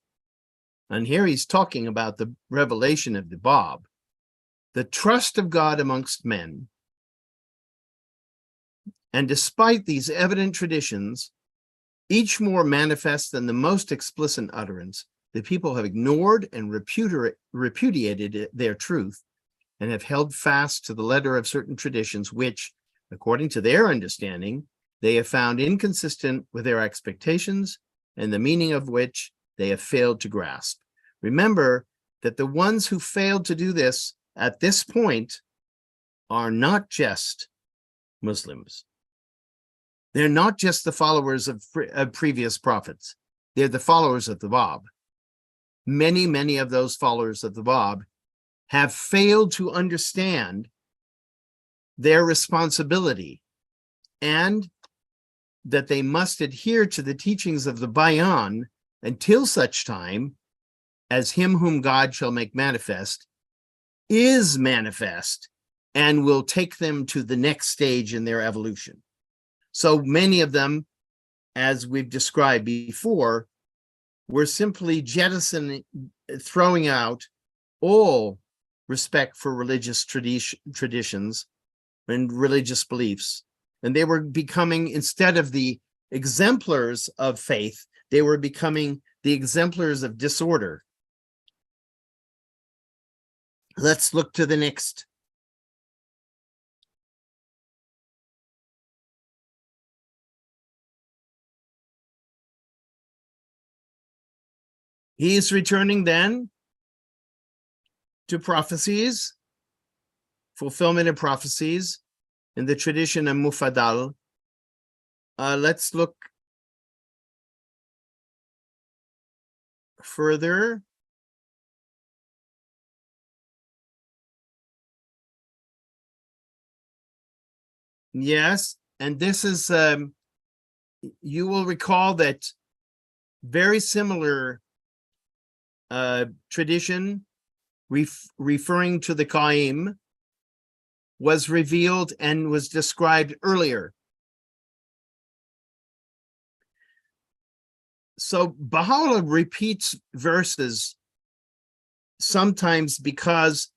and here he's talking about the revelation of the Bab, the trust of God amongst men, and despite these evident traditions, each more manifest than the most explicit utterance, the people have ignored and repudiated their truth, and have held fast to the letter of certain traditions which, according to their understanding, they have found inconsistent with their expectations, and the meaning of which they have failed to grasp. Remember that the ones who failed to do this at this point are not just Muslims. They're not just the followers of previous prophets. They're the followers of the Bab. Many of those followers of the Bab have failed to understand their responsibility and that they must adhere to the teachings of the Bayan until such time as him whom God shall make manifest is manifest and will take them to the next stage in their evolution. So many of them, as we've described before, were simply jettisoning, throwing out all respect for religious traditions and religious beliefs. And they were becoming, instead of the exemplars of faith, they were becoming the exemplars of disorder. Let's look to the next. He is returning then to prophecies, fulfillment of prophecies in the tradition of Mufaddal. Let's look further. Yes, and this is, you will recall that very similar tradition referring to the Qaim was revealed and was described earlier. So Baha'u'lláh repeats verses sometimes because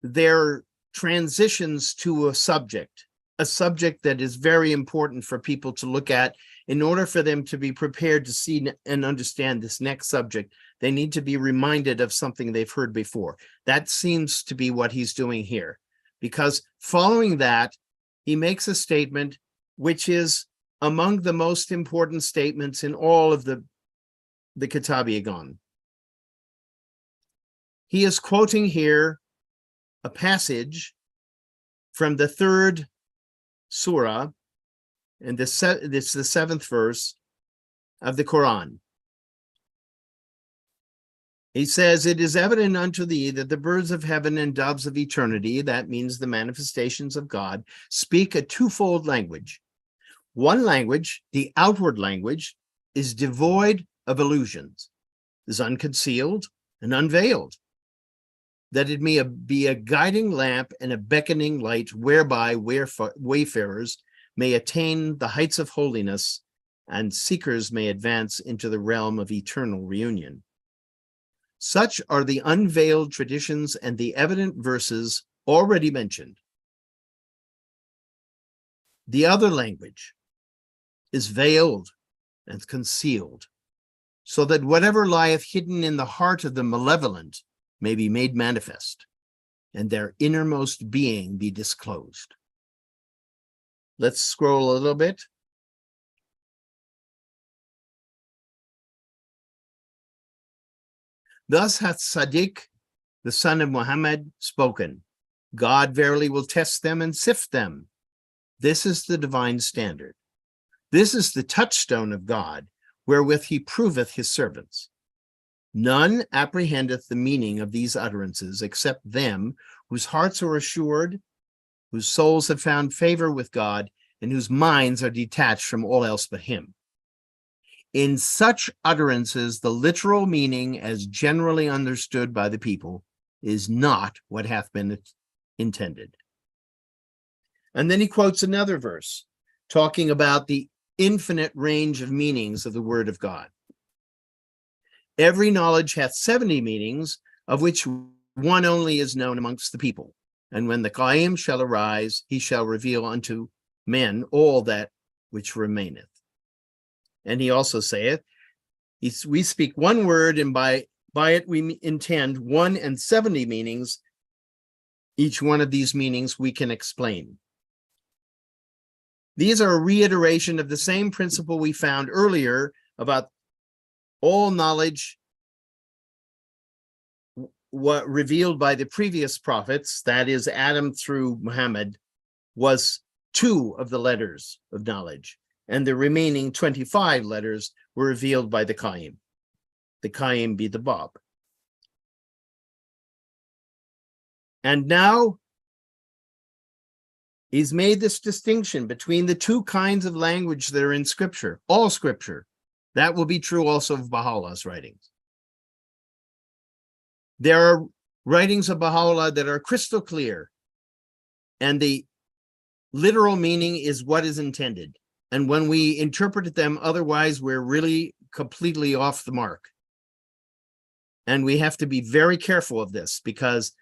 they're transitions to a subject that is very important for people to look at. In order for them to be prepared to see and understand this next subject, they need to be reminded of something they've heard before. That seems to be what he's doing here, because following that, he makes a statement which is among the most important statements in all of the Kitáb-i-Íqán. He is quoting here a passage from the 3rd surah, and it's the 7th verse of the Quran. He says, "It is evident unto thee that the birds of heaven and doves of eternity," that means the manifestations of God, "speak a twofold language. One language, the outward language, is devoid of illusions, is unconcealed and unveiled, that it may be a guiding lamp and a beckoning light whereby wayfarers may attain the heights of holiness and seekers may advance into the realm of eternal reunion. Such are the unveiled traditions and the evident verses already mentioned. The other language is veiled and concealed, so that whatever lieth hidden in the heart of the malevolent may be made manifest, and their innermost being be disclosed." Let's scroll a little bit. "Thus hath Sadiq, the son of Muhammad, spoken. God verily will test them and sift them. This is the divine standard. This is the touchstone of God, wherewith he proveth his servants. None apprehendeth the meaning of these utterances except them whose hearts are assured, whose souls have found favor with God, and whose minds are detached from all else but him. In such utterances, the literal meaning, as generally understood by the people, is not what hath been intended." And then he quotes another verse, talking about the infinite range of meanings of the word of God. "Every knowledge hath 70 meanings, of which one only is known amongst the people. And when the Qaim shall arise, he shall reveal unto men all that which remaineth." And he also saith, "We speak one word, and by it we intend 170 meanings. Each one of these meanings we can explain." These are a reiteration of the same principle we found earlier about all knowledge what revealed by the previous prophets, that is Adam through Muhammad, was 2 of the letters of knowledge. and the remaining 25 letters were revealed by the Qaim. The Qaim be the Bab. And now he's made this distinction between the two kinds of language that are in Scripture, all Scripture. That will be true also of Baha'u'llah's writings. There are writings of Baha'u'llah that are crystal clear, and the literal meaning is what is intended. And when we interpret them otherwise, we're really completely off the mark. And we have to be very careful of this, because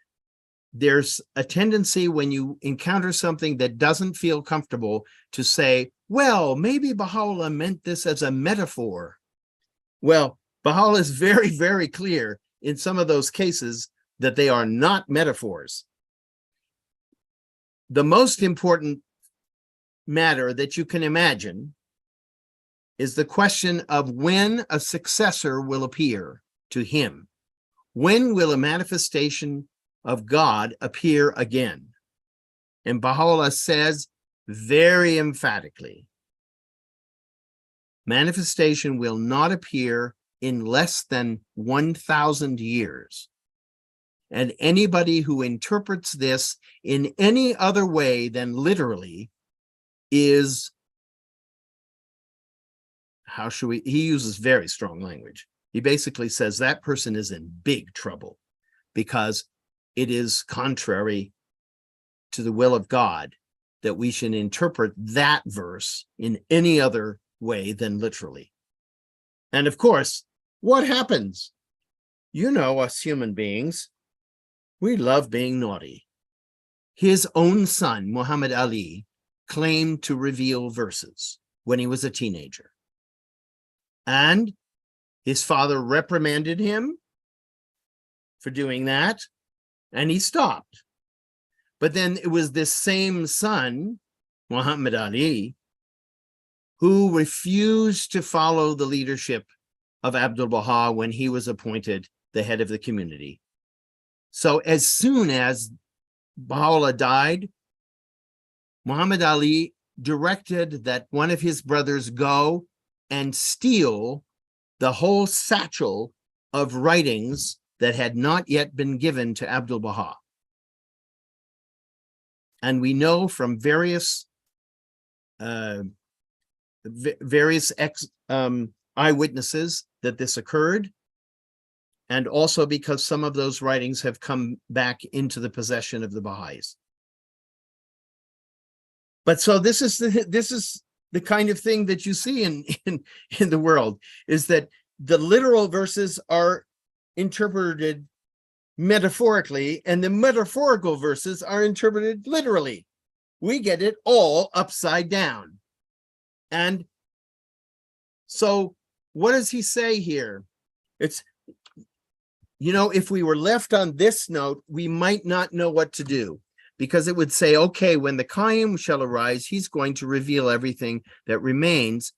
there's a tendency when you encounter something that doesn't feel comfortable to say, well, maybe Baha'u'llah meant this as a metaphor. Well, Baha'u'llah is very, very clear in some of those cases that they are not metaphors. The most important matter that you can imagine is the question of when a successor will appear to him. When will a manifestation of God appear again? And Baha'u'llah says very emphatically, manifestation will not appear in less than 1,000 years. And anybody who interprets this in any other way than literally is, he uses very strong language. He basically says that person is in big trouble, because it is contrary to the will of God that we should interpret that verse in any other way than literally. And of course, what happens? You know, us human beings, we love being naughty. His own son, Muhammad Ali, claimed to reveal verses when he was a teenager. And his father reprimanded him for doing that, and he stopped. But then it was this same son, Muhammad Ali, who refused to follow the leadership of Abdul-Baha when he was appointed the head of the community. So as soon as Baha'u'llah died, Muhammad Ali directed that one of his brothers go and steal the whole satchel of writings that had not yet been given to Abdul-Baha. And we know from various eyewitnesses that this occurred, and also because some of those writings have come back into the possession of the Baha'is. But so this is the kind of thing that you see in the world, is that the literal verses are interpreted metaphorically, and the metaphorical verses are interpreted literally. We get it all upside down. And so what does he say here? It's, you know, if we were left on this note, we might not know what to do, because it would say, okay, when the Qaim shall arise, he's going to reveal everything that remains.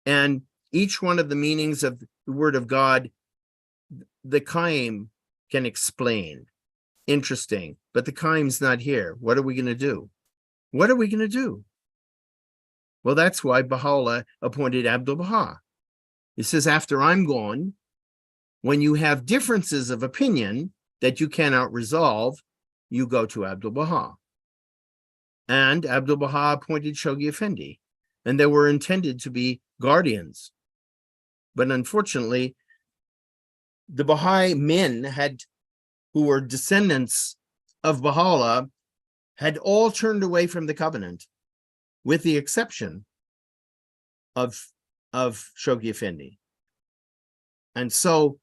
And each one of the meanings of the word of God, the Qaim can explain. Interesting. But the Qaim's not here. What are we going to do? What are we going to do? Well, that's why Baha'u'llah appointed Abdul-Baha. He says, after I'm gone, when you have differences of opinion that you cannot resolve, you go to Abdul-Baha. And Abdul-Baha appointed Shoghi Effendi, and they were intended to be guardians. But unfortunately, the Baha'i men who were descendants of Baha'u'llah had all turned away from the covenant, with the exception of Shoghi Effendi. And so,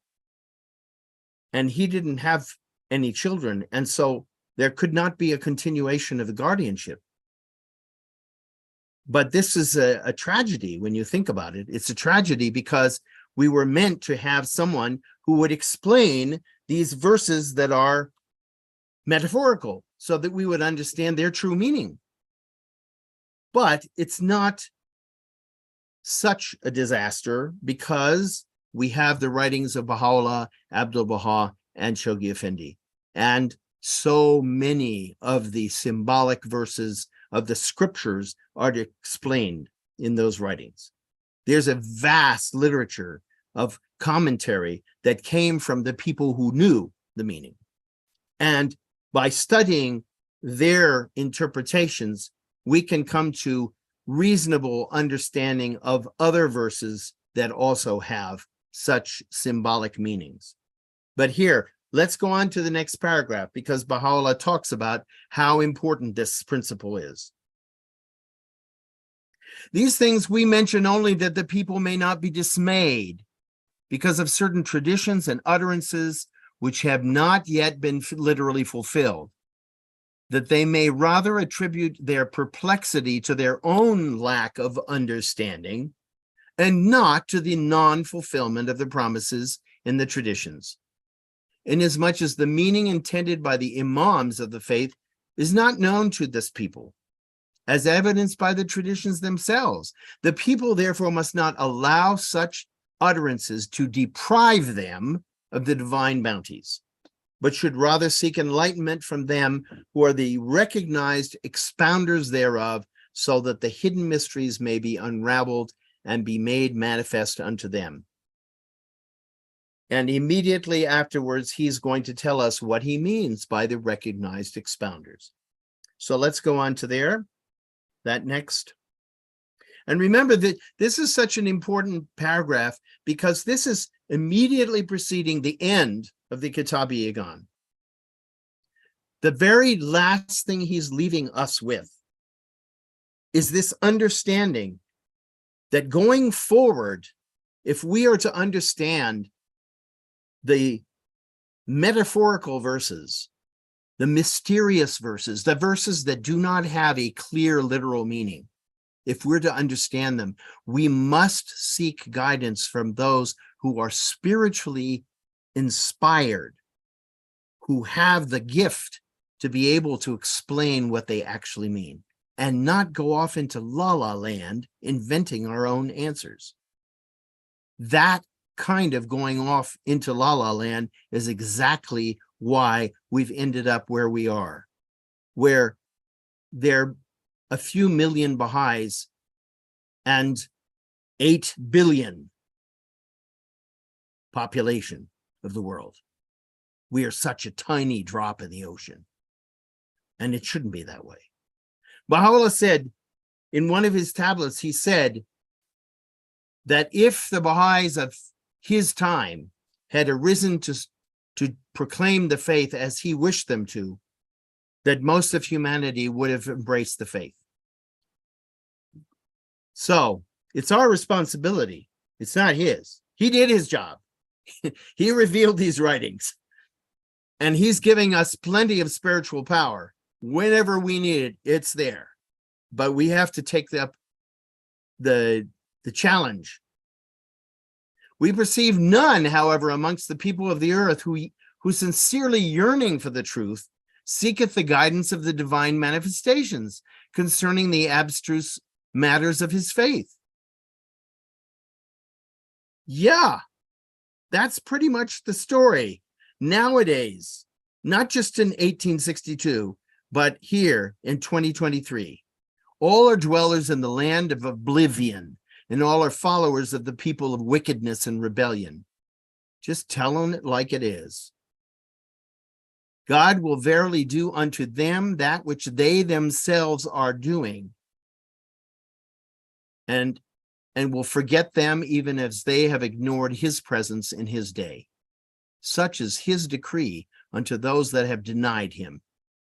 and he didn't have any children, and so there could not be a continuation of the guardianship. But this is a tragedy when you think about it. It's a tragedy because we were meant to have someone who would explain these verses that are metaphorical so that we would understand their true meaning. But it's not such a disaster because we have the writings of Baha'u'llah, Abdul-Baha, and Shoghi Effendi. And so many of the symbolic verses of the scriptures are explained in those writings. There's a vast literature of commentary that came from the people who knew the meaning. And by studying their interpretations, we can come to reasonable understanding of other verses that also have such symbolic meanings. But here, let's go on to the next paragraph, because Baha'u'lláh talks about how important this principle is. These things we mention only that the people may not be dismayed because of certain traditions and utterances which have not yet been literally fulfilled, that they may rather attribute their perplexity to their own lack of understanding and not to the non-fulfillment of the promises in the traditions, inasmuch as the meaning intended by the imams of the faith is not known to this people, as evidenced by the traditions themselves. The people therefore must not allow such utterances to deprive them of the divine bounties, but should rather seek enlightenment from them who are the recognized expounders thereof, so that the hidden mysteries may be unraveled and be made manifest unto them. And immediately afterwards, he's going to tell us what he means by the recognized expounders. So let's go on to that next. And remember that this is such an important paragraph because this is immediately preceding the end of the Kitáb-i-Íqán. The very last thing he's leaving us with is this understanding that going forward, if we are to understand the metaphorical verses, the mysterious verses, the verses that do not have a clear literal meaning, if we're to understand them, we must seek guidance from those who are spiritually inspired, who have the gift to be able to explain what they actually mean, and not go off into la-la land inventing our own answers. That kind of going off into la-la land is exactly why we've ended up where we are, where there are a few million Baha'is and 8 billion population of the world. We are such a tiny drop in the ocean, and it shouldn't be that way. Baha'u'lláh said in one of his tablets, he said that if the Baha'is of his time had arisen to proclaim the faith as he wished them to, that most of humanity would have embraced the faith. So it's our responsibility. It's not his. He did his job. He revealed these writings, and he's giving us plenty of spiritual power. Whenever we need it, it's there. But we have to take up the challenge. We perceive none, however, amongst the people of the earth who sincerely yearning for the truth seeketh the guidance of the divine manifestations concerning the abstruse matters of his faith. Yeah, that's pretty much the story nowadays, not just in 1862, but here in 2023. All are dwellers in the land of oblivion, and all are followers of the people of wickedness and rebellion. Just telling it like it is. God will verily do unto them that which they themselves are doing, and will forget them even as they have ignored his presence in his day. Such is his decree unto those that have denied him,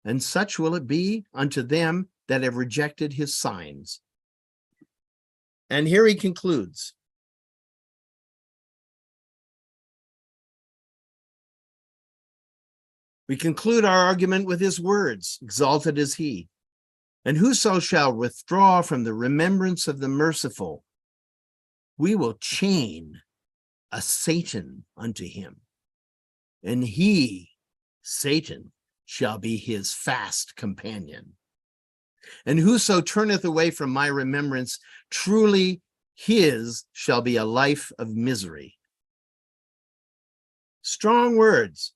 and such will it be unto them that have rejected his signs. And here he concludes. We conclude our argument with his words, exalted is he. And whoso shall withdraw from the remembrance of the merciful, we will chain a Satan unto him, and he, Satan, shall be his fast companion. And whoso turneth away from my remembrance, truly his shall be a life of misery. Strong words.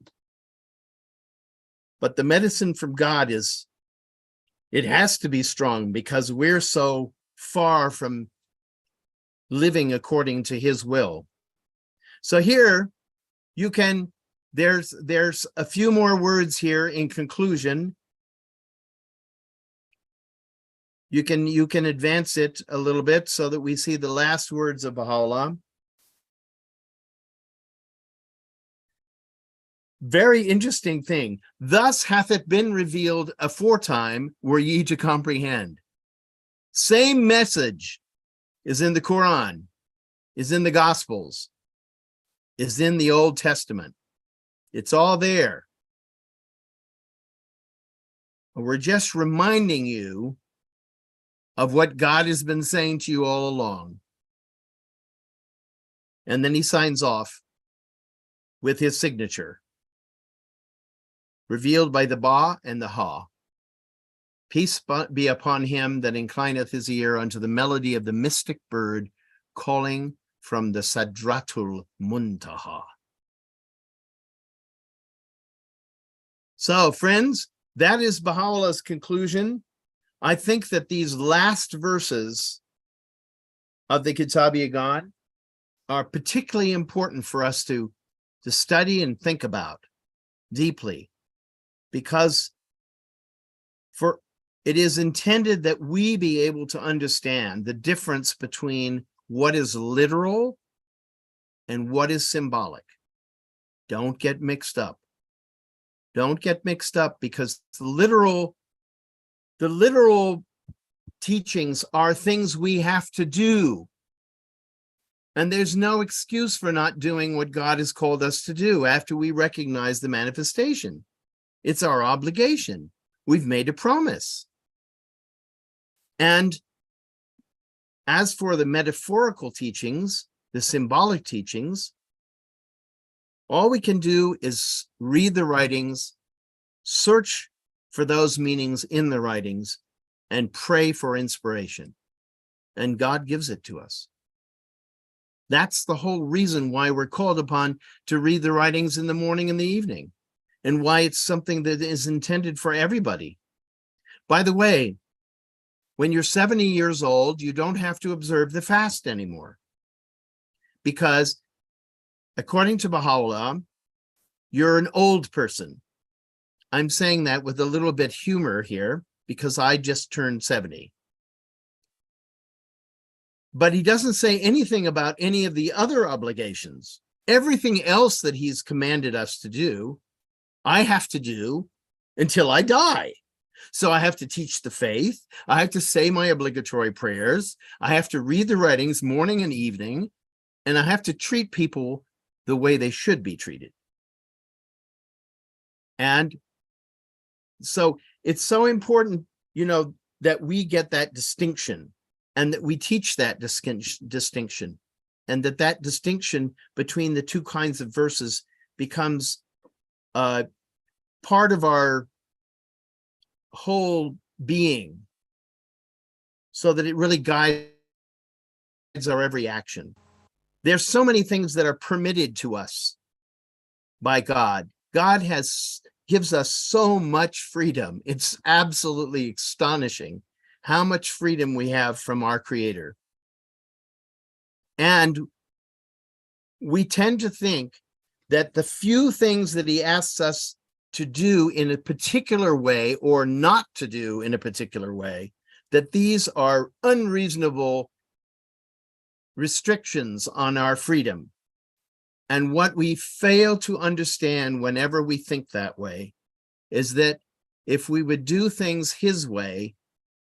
But the medicine from God is, it has to be strong because we're so far from living according to his will. So here you can, there's a few more words here in conclusion. You can advance it a little bit so that we see the last words of Bahá'u'lláh. Very interesting thing. Thus hath it been revealed aforetime, were ye to comprehend. Same message is in the Quran, is in the Gospels, is in the Old Testament. It's all there. We're just reminding you of what God has been saying to you all along. And then he signs off with his signature, revealed by the Ba and the Ha. Peace be upon him that inclineth his ear unto the melody of the mystic bird calling from the Sadratul Muntaha. So, friends, that is Baha'u'llah's conclusion. I think that these last verses of the Kitáb-i-Íqán are particularly important for us to study and think about deeply, because it is intended that we be able to understand the difference between what is literal and what is symbolic. Don't get mixed up. Don't get mixed up, because the literal teachings are things we have to do. And there's no excuse for not doing what God has called us to do after we recognize the manifestation. It's our obligation. We've made a promise. And as for the metaphorical teachings, the symbolic teachings, all we can do is read the writings, search for those meanings in the writings, and pray for inspiration. And God gives it to us. That's the whole reason why we're called upon to read the writings in the morning and the evening, and why it's something that is intended for everybody. By the way, when you're 70 years old, you don't have to observe the fast anymore, because according to Baha'u'lláh, you're an old person. I'm saying that with a little bit humor here, because I just turned 70. But he doesn't say anything about any of the other obligations. Everything else that he's commanded us to do, I have to do until I die. So I have to teach the faith. I have to say my obligatory prayers. I have to read the writings morning and evening. And I have to treat people the way they should be treated. And so it's so important, that we get that distinction, and that we teach that distinction, and that distinction between the two kinds of verses becomes part of our whole being, so that it really guides our every action. There's so many things that are permitted to us by God. God gives us so much freedom. It's absolutely astonishing how much freedom we have from our Creator. And we tend to think that the few things that he asks us to do in a particular way, or not to do in a particular way, that these are unreasonable restrictions on our freedom. And what we fail to understand whenever we think that way is that if we would do things his way,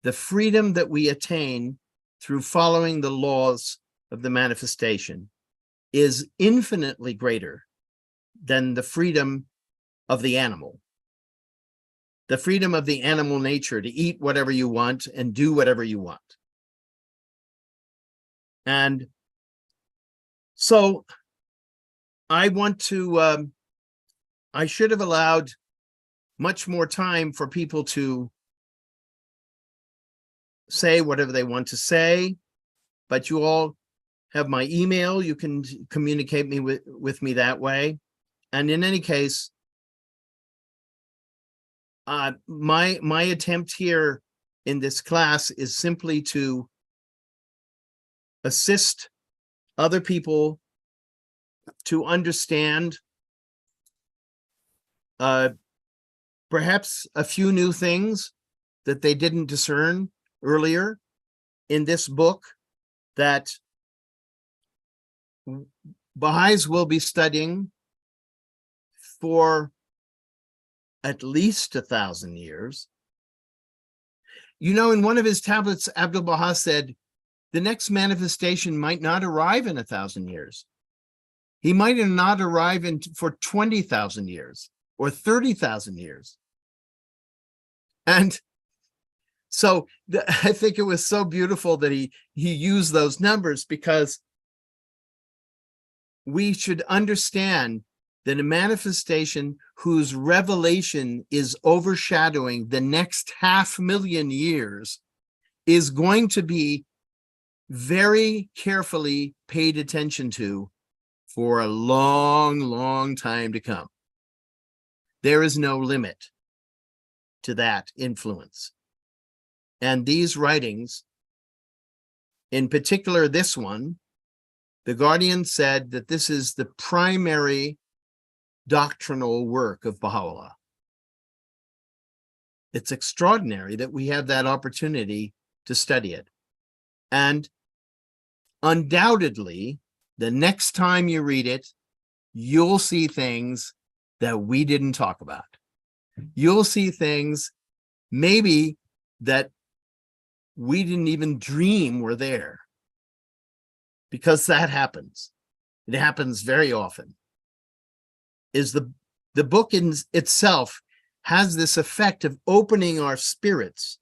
the freedom that we attain through following the laws of the manifestation is infinitely greater than the freedom of the animal. The freedom of the animal nature to eat whatever you want and do whatever you want. And so I should have allowed much more time for people to say whatever they want to say, but you all have my email. You can communicate with me that way. And in any case, my attempt here in this class is simply to assist other people to understand perhaps a few new things that they didn't discern earlier in this book that Baha'is will be studying for at least 1,000 years. You know, in one of his tablets, Abdu'l-Baha said, the next manifestation might not arrive in 1,000 years. He might not arrive for 20,000 years or 30,000 years. And so I think it was so beautiful that he used those numbers, because we should understand that a manifestation whose revelation is overshadowing the next 500,000 years is going to be very carefully paid attention to for a long, long time to come. There is no limit to that influence. And these writings, in particular this one, the Guardian said that this is the primary doctrinal work of Baha'u'lláh. It's extraordinary that we have that opportunity to study it. And undoubtedly, the next time you read it, you'll see things that we didn't talk about. You'll see things maybe that we didn't even dream were there, because that happens. It happens very often. Is the book in itself has this effect of opening our spirits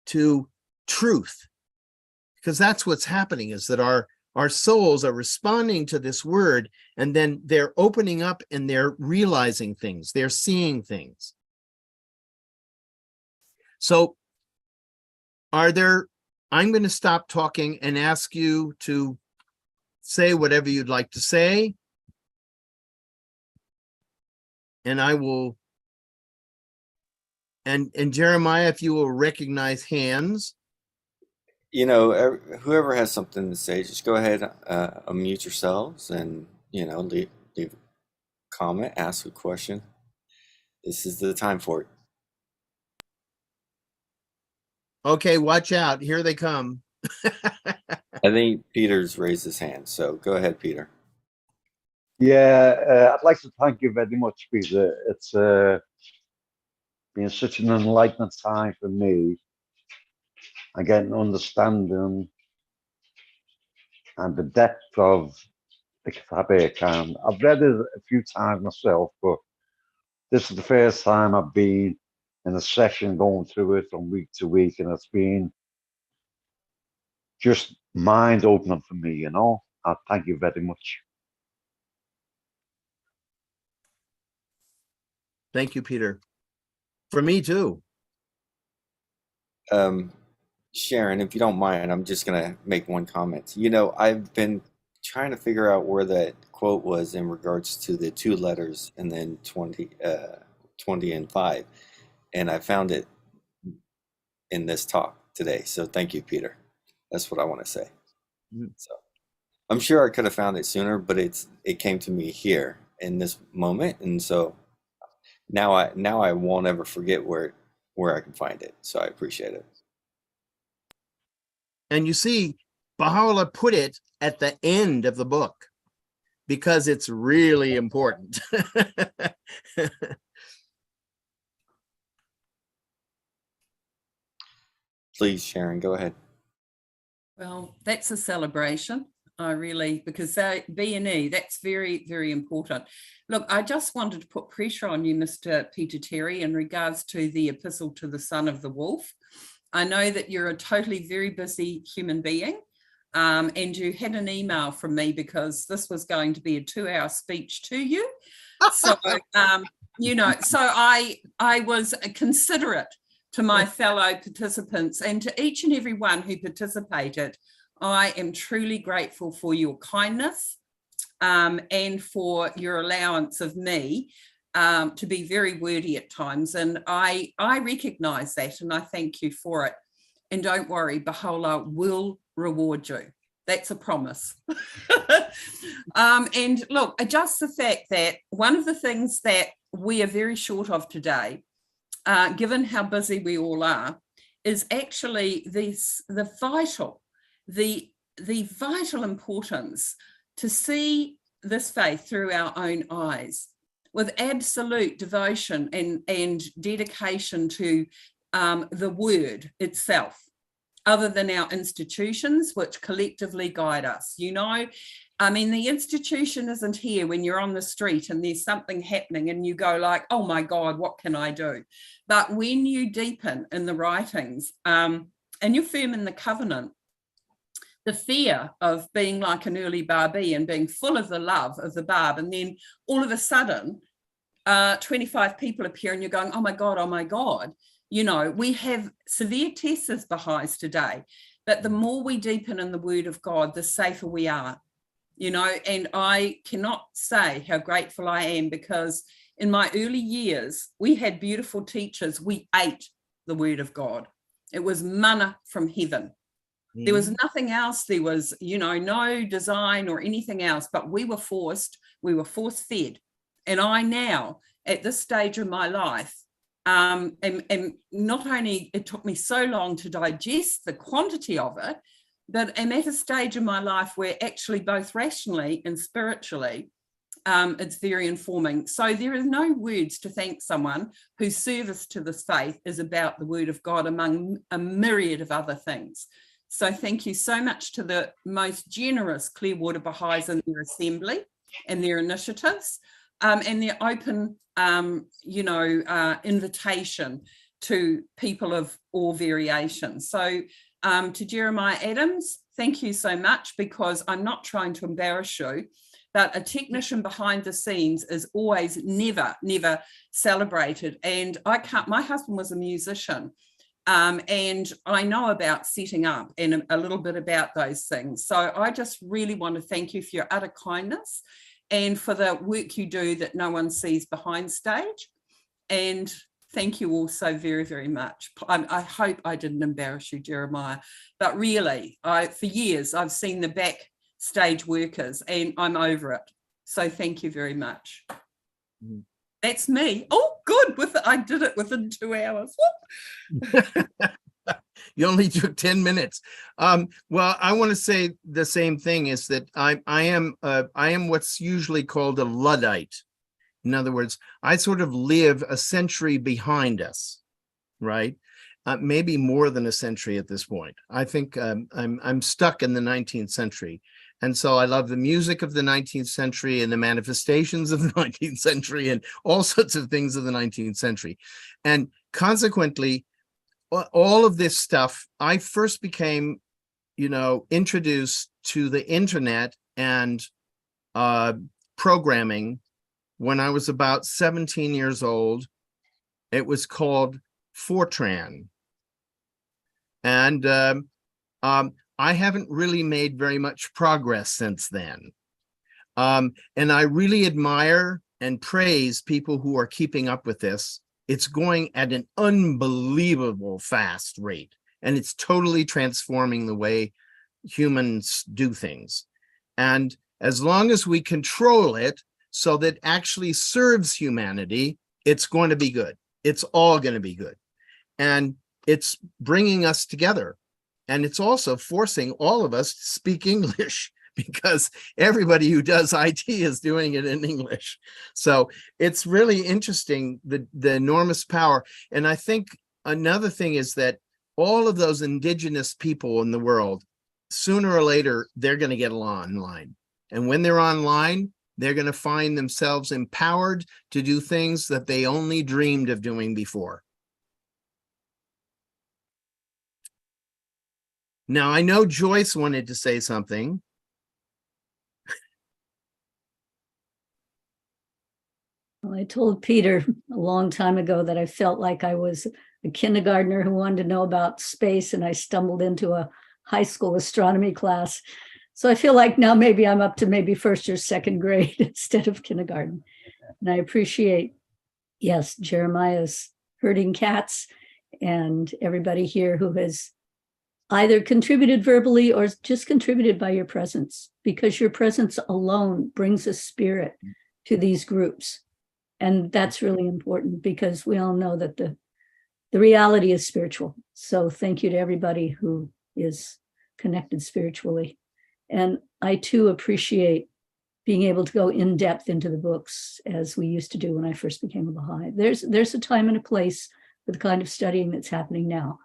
to truth, because that's what's happening, is that our souls are responding to this word, and then they're opening up and they're realizing things, they're seeing things. So I'm going to stop talking and ask you to say whatever you'd like to say. And I will, and Jeremiah, if you will recognize hands. You know, whoever has something to say, just go ahead, unmute yourselves, and, you know, leave a comment, ask a question. This is the time for it. Okay, watch out. Here they come. I think Peter's raised his hand, so go ahead, Peter. Yeah, I'd like to thank you very much, Peter. It's been such an enlightening time for me. I get an understanding and the depth of the Kitáb-i-Íqán. I've read it a few times myself, but this is the first time I've been in a session going through it from week to week, and it's been just mind-opening for me, you know. I thank you very much. Thank you, Peter. For me too. Sharon, if you don't mind, I'm just going to make one comment. You know, I've been trying to figure out where that quote was in regards to the 2 letters and then 20 and 5. And I found it in this talk today. So thank you, Peter. That's what I want to say. So I'm sure I could have found it sooner, but it came to me here in this moment. And so now I won't ever forget where I can find it. So I appreciate it. And you see, Baha'u'lláh put it at the end of the book because it's really important. Please, Sharon, go ahead. Well, that's a celebration. I really, because B&E, that's very, very important. Look, I just wanted to put pressure on you, Mr. Peter Terry, in regards to the epistle to the son of the wolf. I know that you're a totally very busy human being, and you had an email from me because this was going to be a 2-hour speech to you. So, you know, so I was considerate to my fellow participants, and to each and every one who participated. I am truly grateful for your kindness and for your allowance of me to be very wordy at times. And I recognize that, and I thank you for it. And don't worry, Baha'u'lláh will reward you. That's a promise. And look, just the fact that one of the things that we are very short of today, given how busy we all are, is actually the vital importance to see this faith through our own eyes with absolute devotion and dedication to the word itself, other than our institutions, which collectively guide us. You know, I mean, the institution isn't here when you're on the street and there's something happening and you go like, oh my God, what can I do? But when you deepen in the writings and you're firm in the covenant, the fear of being like an early Barbie and being full of the love of the Barb, and then all of a sudden 25 people appear and you're going, oh my God. You know, we have severe tests as Baha'is today, but the more we deepen in the word of God, the safer we are, you know. And I cannot say how grateful I am, because in my early years, we had beautiful teachers. We ate the word of God. It was manna from heaven. There was nothing else. There was, you know, no design or anything else, but we were force fed. And I now, at this stage of my life, and not only it took me so long to digest the quantity of it, but I'm at a stage in my life where actually both rationally and spiritually, it's very informing. So there are no words to thank someone whose service to this faith is about the word of God among a myriad of other things. So thank you so much to the most generous Clearwater Baha'is in their assembly and their initiatives, and their open, invitation to people of all variations. So to Jeremiah Adams, thank you so much, because I'm not trying to embarrass you, but a technician behind the scenes is always never celebrated. And my husband was a musician, and I know about setting up and a little bit about those things. So I just really want to thank you for your utter kindness and for the work you do that no one sees behind stage. And thank you all so very, very much. I hope I didn't embarrass you, Jeremiah, but really, for years, I've seen the backstage workers and I'm over it. So thank you very much. Mm. That's me. Oh, good. I did it within 2 hours. You only took 10 minutes. Well, I want to say the same thing, is that I am what's usually called a Luddite. In other words, I sort of live a century behind us, right? Maybe more than a century at this point. I think I'm stuck in the 19th century. And so I love the music of the 19th century and the manifestations of the 19th century and all sorts of things of the 19th century. And consequently, all of this stuff, I first became, introduced to the internet and programming when I was about 17 years old. It was called Fortran. And I haven't really made very much progress since then. And I really admire and praise people who are keeping up with this. It's going at an unbelievable fast rate, and it's totally transforming the way humans do things. And as long as we control it so that it actually serves humanity, it's going to be good. It's all going to be good. And it's bringing us together. And it's also forcing all of us to speak English, because everybody who does IT is doing it in English. So it's really interesting, the enormous power. And I think another thing is that all of those indigenous people in the world, sooner or later, they're going to get online. And when they're online, they're going to find themselves empowered to do things that they only dreamed of doing before. Now, I know Joyce wanted to say something. Well, I told Peter a long time ago that I felt like I was a kindergartner who wanted to know about space, and I stumbled into a high school astronomy class. So I feel like now maybe I'm up to maybe first or second grade instead of kindergarten. And I appreciate, yes, Jeremiah's herding cats and everybody here who has either contributed verbally or just contributed by your presence, because your presence alone brings a spirit to these groups. And that's really important, because we all know that the reality is spiritual. So thank you to everybody who is connected spiritually. And I too appreciate being able to go in depth into the books as we used to do when I first became a Baha'i. There's a time and a place for the kind of studying that's happening now.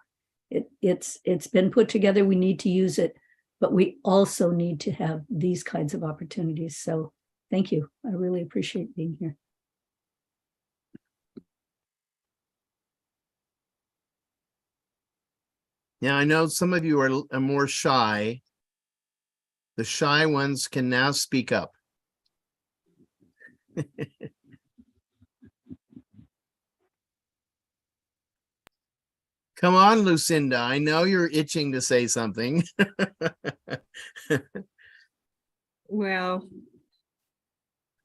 It's been put together. We need to use it, but we also need to have these kinds of opportunities. So thank you. I really appreciate being here. Now, I know some of you are more shy. The shy ones can now speak up. Come on, Lucinda. I know you're itching to say something. Well,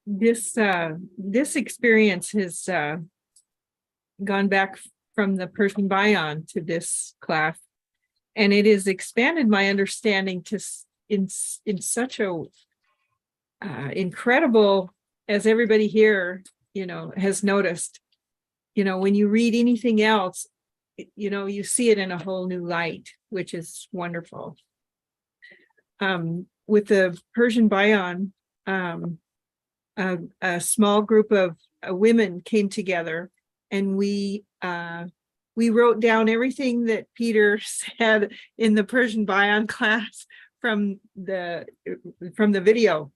this experience has gone back from the Persian Bayan to this class, and it has expanded my understanding to in such a incredible, as everybody here, has noticed. When you read anything else, you see it in a whole new light, which is wonderful. With the Persian Bayan, a small group of women came together, and we wrote down everything that Peter said in the Persian Bayan class from the video.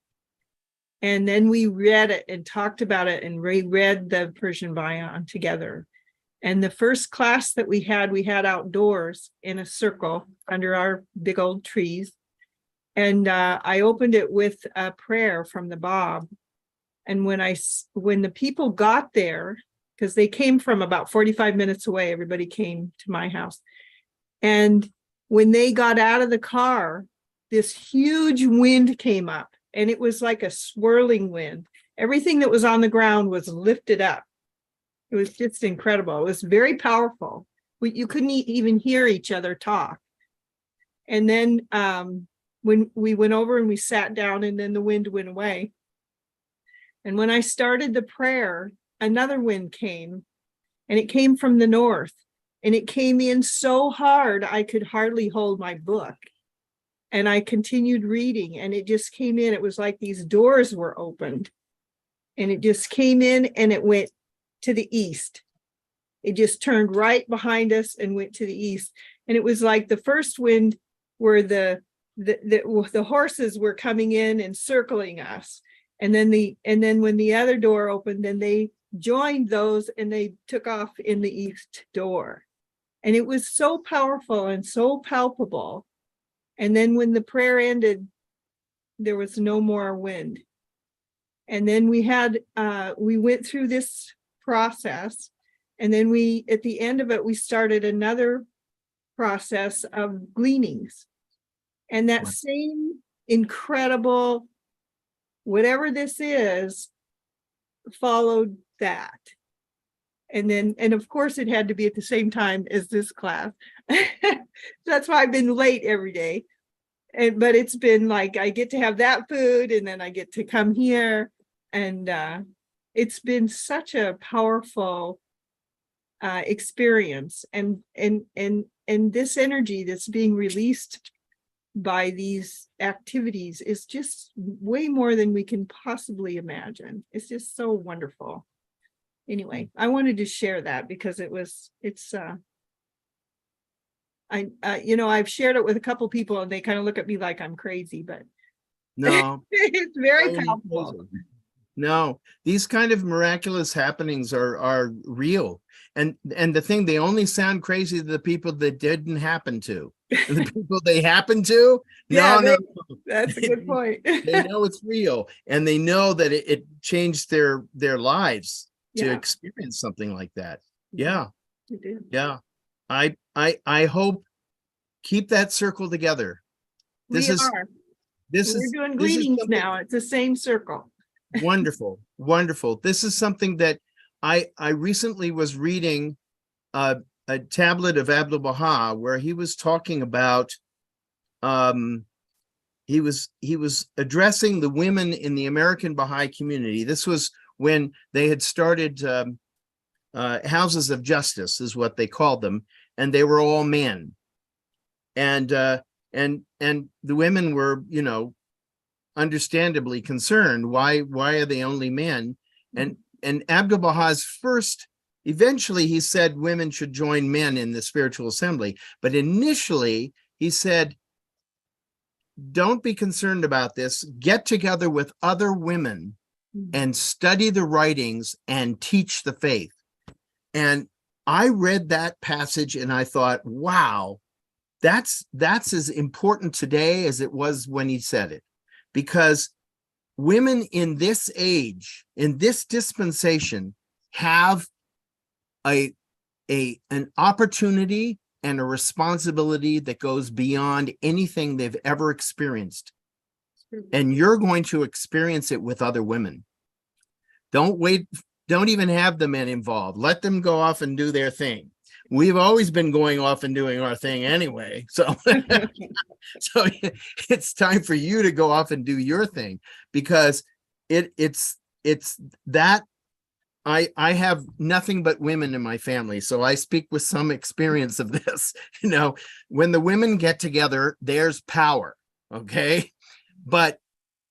And then we read it and talked about it and reread the Persian Bayan together. And the first class that we had outdoors in a circle under our big old trees. And I opened it with a prayer from the Bab. And when the people got there, because they came from about 45 minutes away, everybody came to my house. And when they got out of the car, this huge wind came up, and it was like a swirling wind. Everything that was on the ground was lifted up. It was just incredible. It was very powerful. You couldn't even hear each other talk. And then when we went over and we sat down, and then the wind went away. And when I started the prayer, another wind came, and it came from the north, and it came in so hard I could hardly hold my book. And I continued reading, and it just came in. It was like these doors were opened, and it just came in, and it went to the east. It just turned right behind us and went to the east. And it was like the first wind where the horses were coming in and circling us. And then when the other door opened, then they joined those, and they took off in the east door. And it was so powerful and so palpable. And then when the prayer ended, there was no more wind. And then we went through this process. And then at the end of it, we started another process of gleanings. And that same incredible, whatever this is, followed that. And of course it had to be at the same time as this class. That's why I've been late every day. But it's been like, I get to have that food, and then I get to come here. And it's been such a powerful experience. And this energy that's being released by these activities is just way more than we can possibly imagine. It's just so wonderful. Anyway, I wanted to share that because I've shared it with a couple people, and they kind of look at me like I'm crazy, but No. it's very powerful. No, these kind of miraculous happenings are real. And the thing, they only sound crazy to the people that didn't happen to. And the people they happen to, no. That's a good point. They know it's real, and they know that it changed their lives to experience something like that. Yeah. It did. Yeah. I hope, keep that circle together. We're doing gleanings now. It's the same circle. Wonderful. Wonderful. This is something that I recently was reading a a tablet of Abdul Baha where he was talking about he was addressing the women in the American Baha'i community. This was when they had started houses of justice, is what they called them, and they were all men. And the women were, you know, understandably concerned. Why are they only men? And Abdul Baha's first, eventually he said women should join men in the spiritual assembly, but initially he said, don't be concerned about this. Get together with other women and study the writings and teach the faith. And I read that passage and I thought, wow, that's as important today as it was when he said it, because women in this age, in this dispensation, have an opportunity and a responsibility that goes beyond anything they've ever experienced. And you're going to experience it with other women. Don't wait. Don't even have the men involved. Let them go off and do their thing. We've always been going off and doing our thing anyway. So, so it's time for you to go off and do your thing, because it's that I have nothing but women in my family. So I speak with some experience of this. You know, when the women get together, there's power. Okay. But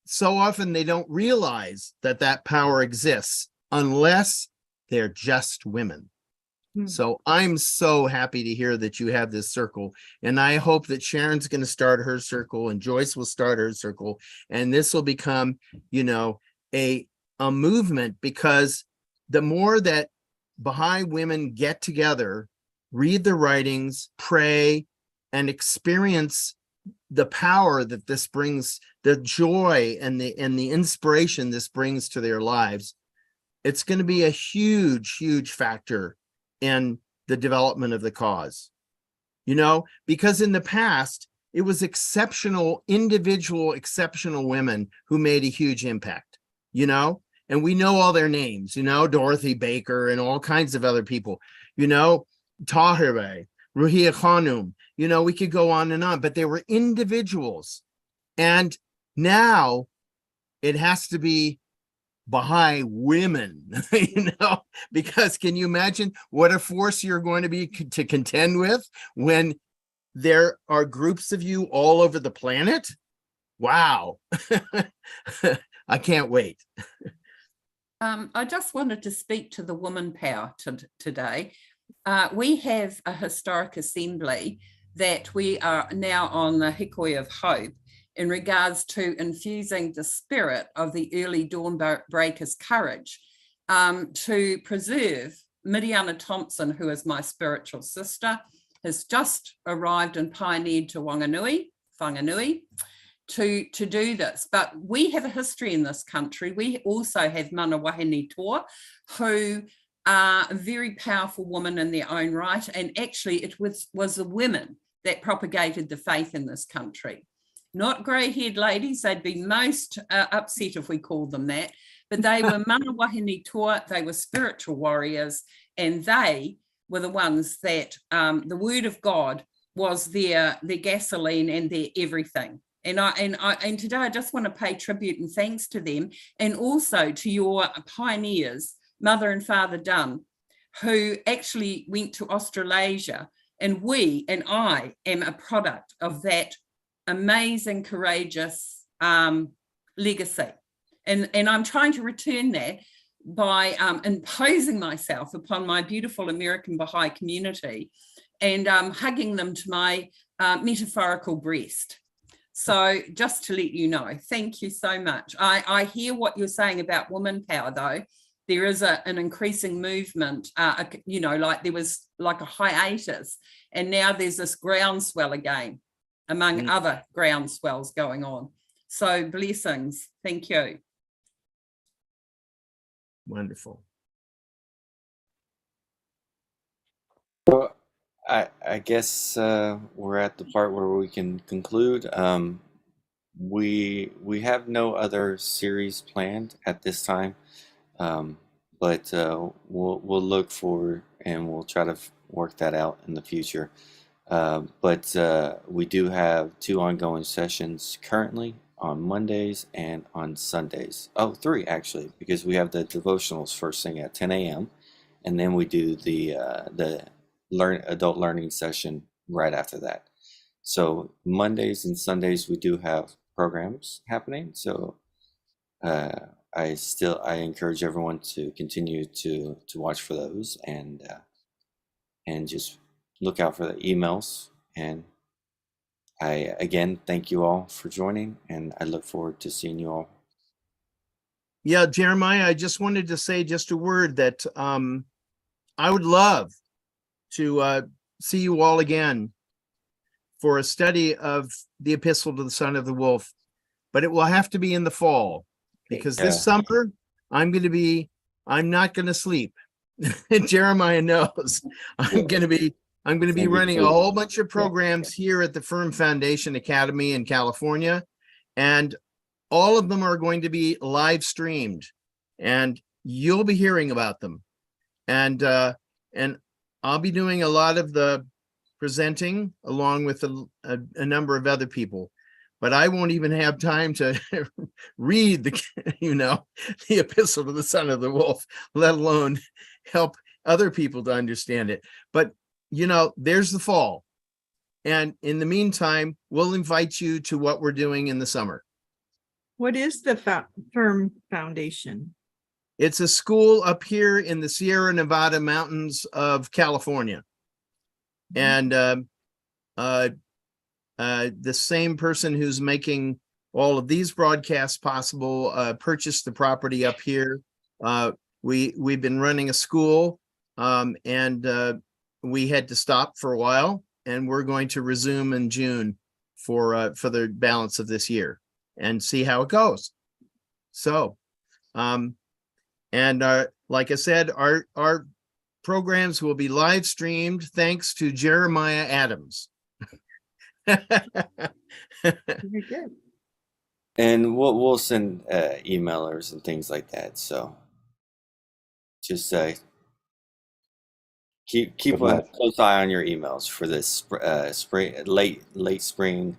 so often they don't realize that that power exists unless they're just women. So I'm so happy to hear that you have this circle, and I hope that Sharon's going to start her circle and Joyce will start her circle, and this will become, you know, a movement, because the more that Baha'i women get together, read the writings, pray, and experience the power that this brings, the joy and the inspiration this brings to their lives, it's going to be a huge factor in the development of the cause. You know, because in the past, it was exceptional women who made a huge impact, you know, and we know all their names, you know, Dorothy Baker and all kinds of other people, you know, Tahireh, Ruhia Khanum, you know, we could go on and on, but they were individuals. And now it has to be Baha'i women, you know, because can you imagine what a force you're going to be to contend with when there are groups of you all over the planet? Wow. I can't wait. I just wanted to speak to the woman power today. We have a historic assembly that we are now on the Hikoi of Hope in regards to infusing the spirit of the early dawn breakers' courage to preserve. Midiana Thompson, who is my spiritual sister, has just arrived and pioneered to Whanganui to do this. But we have a history in this country. We also have Mana Wahine Toa, who are a very powerful woman in their own right. And actually it was the women that propagated the faith in this country. Not grey-haired ladies, they'd be most upset if we called them that, but they were Mana Wahine Toa, they were spiritual warriors, and they were the ones that the word of God was their gasoline and their everything. And today I just want to pay tribute and thanks to them, and also to your pioneers, Mother and Father Dunn, who actually went to Australasia, and I am a product of that amazing, courageous legacy. And I'm trying to return that by imposing myself upon my beautiful American Baha'i community and hugging them to my metaphorical breast. So just to let you know, thank you so much. I hear what you're saying about woman power, though. There is an increasing movement, you know, like there was like a hiatus, and now there's this groundswell again, among other groundswells going on. So blessings. Thank you. Wonderful. Well, I guess we're at the part where we can conclude. We have no other series planned at this time, but we'll look for, and we'll try to work that out in the future. But we do have 2 ongoing sessions currently on Mondays and on Sundays. Oh, 3 actually, because we have the devotionals first thing at 10 a.m. and then we do the adult learning session right after that. So Mondays and Sundays we do have programs happening. So I encourage everyone to continue to watch for those and just look out for the emails. And I again thank you all for joining, and I look forward to seeing you all. Yeah, Jeremiah, I just wanted to say just a word that I would love to see you all again for a study of the Epistle to the Son of the Wolf, but it will have to be in the fall, because this summer I'm not going to sleep. Jeremiah knows I'm going to be running a whole bunch of programs here at the Firm Foundation Academy in California, and all of them are going to be live streamed, and you'll be hearing about them. And I'll be doing a lot of the presenting along with a number of other people, but I won't even have time to read the Epistle to the Son of the Wolf, let alone help other people to understand it. But there's the fall, and in the meantime, we'll invite you to what we're doing in the summer. What is the Firm Foundation? It's a school up here in the Sierra Nevada mountains of California. And the same person who's making all of these broadcasts possible purchased the property up here. We've been running a school, and we had to stop for a while, and we're going to resume in June for the balance of this year and see how it goes. So, like I said, our programs will be live streamed thanks to Jeremiah Adams. Very good. And we'll send emailers and things like that. So just keep a close eye on your emails for this spring, late spring,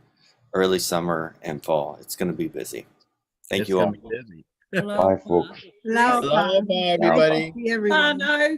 early summer, and fall. It's going to be busy. Thank you all. Busy. Aloha, Aloha, everybody. everyone. Bye.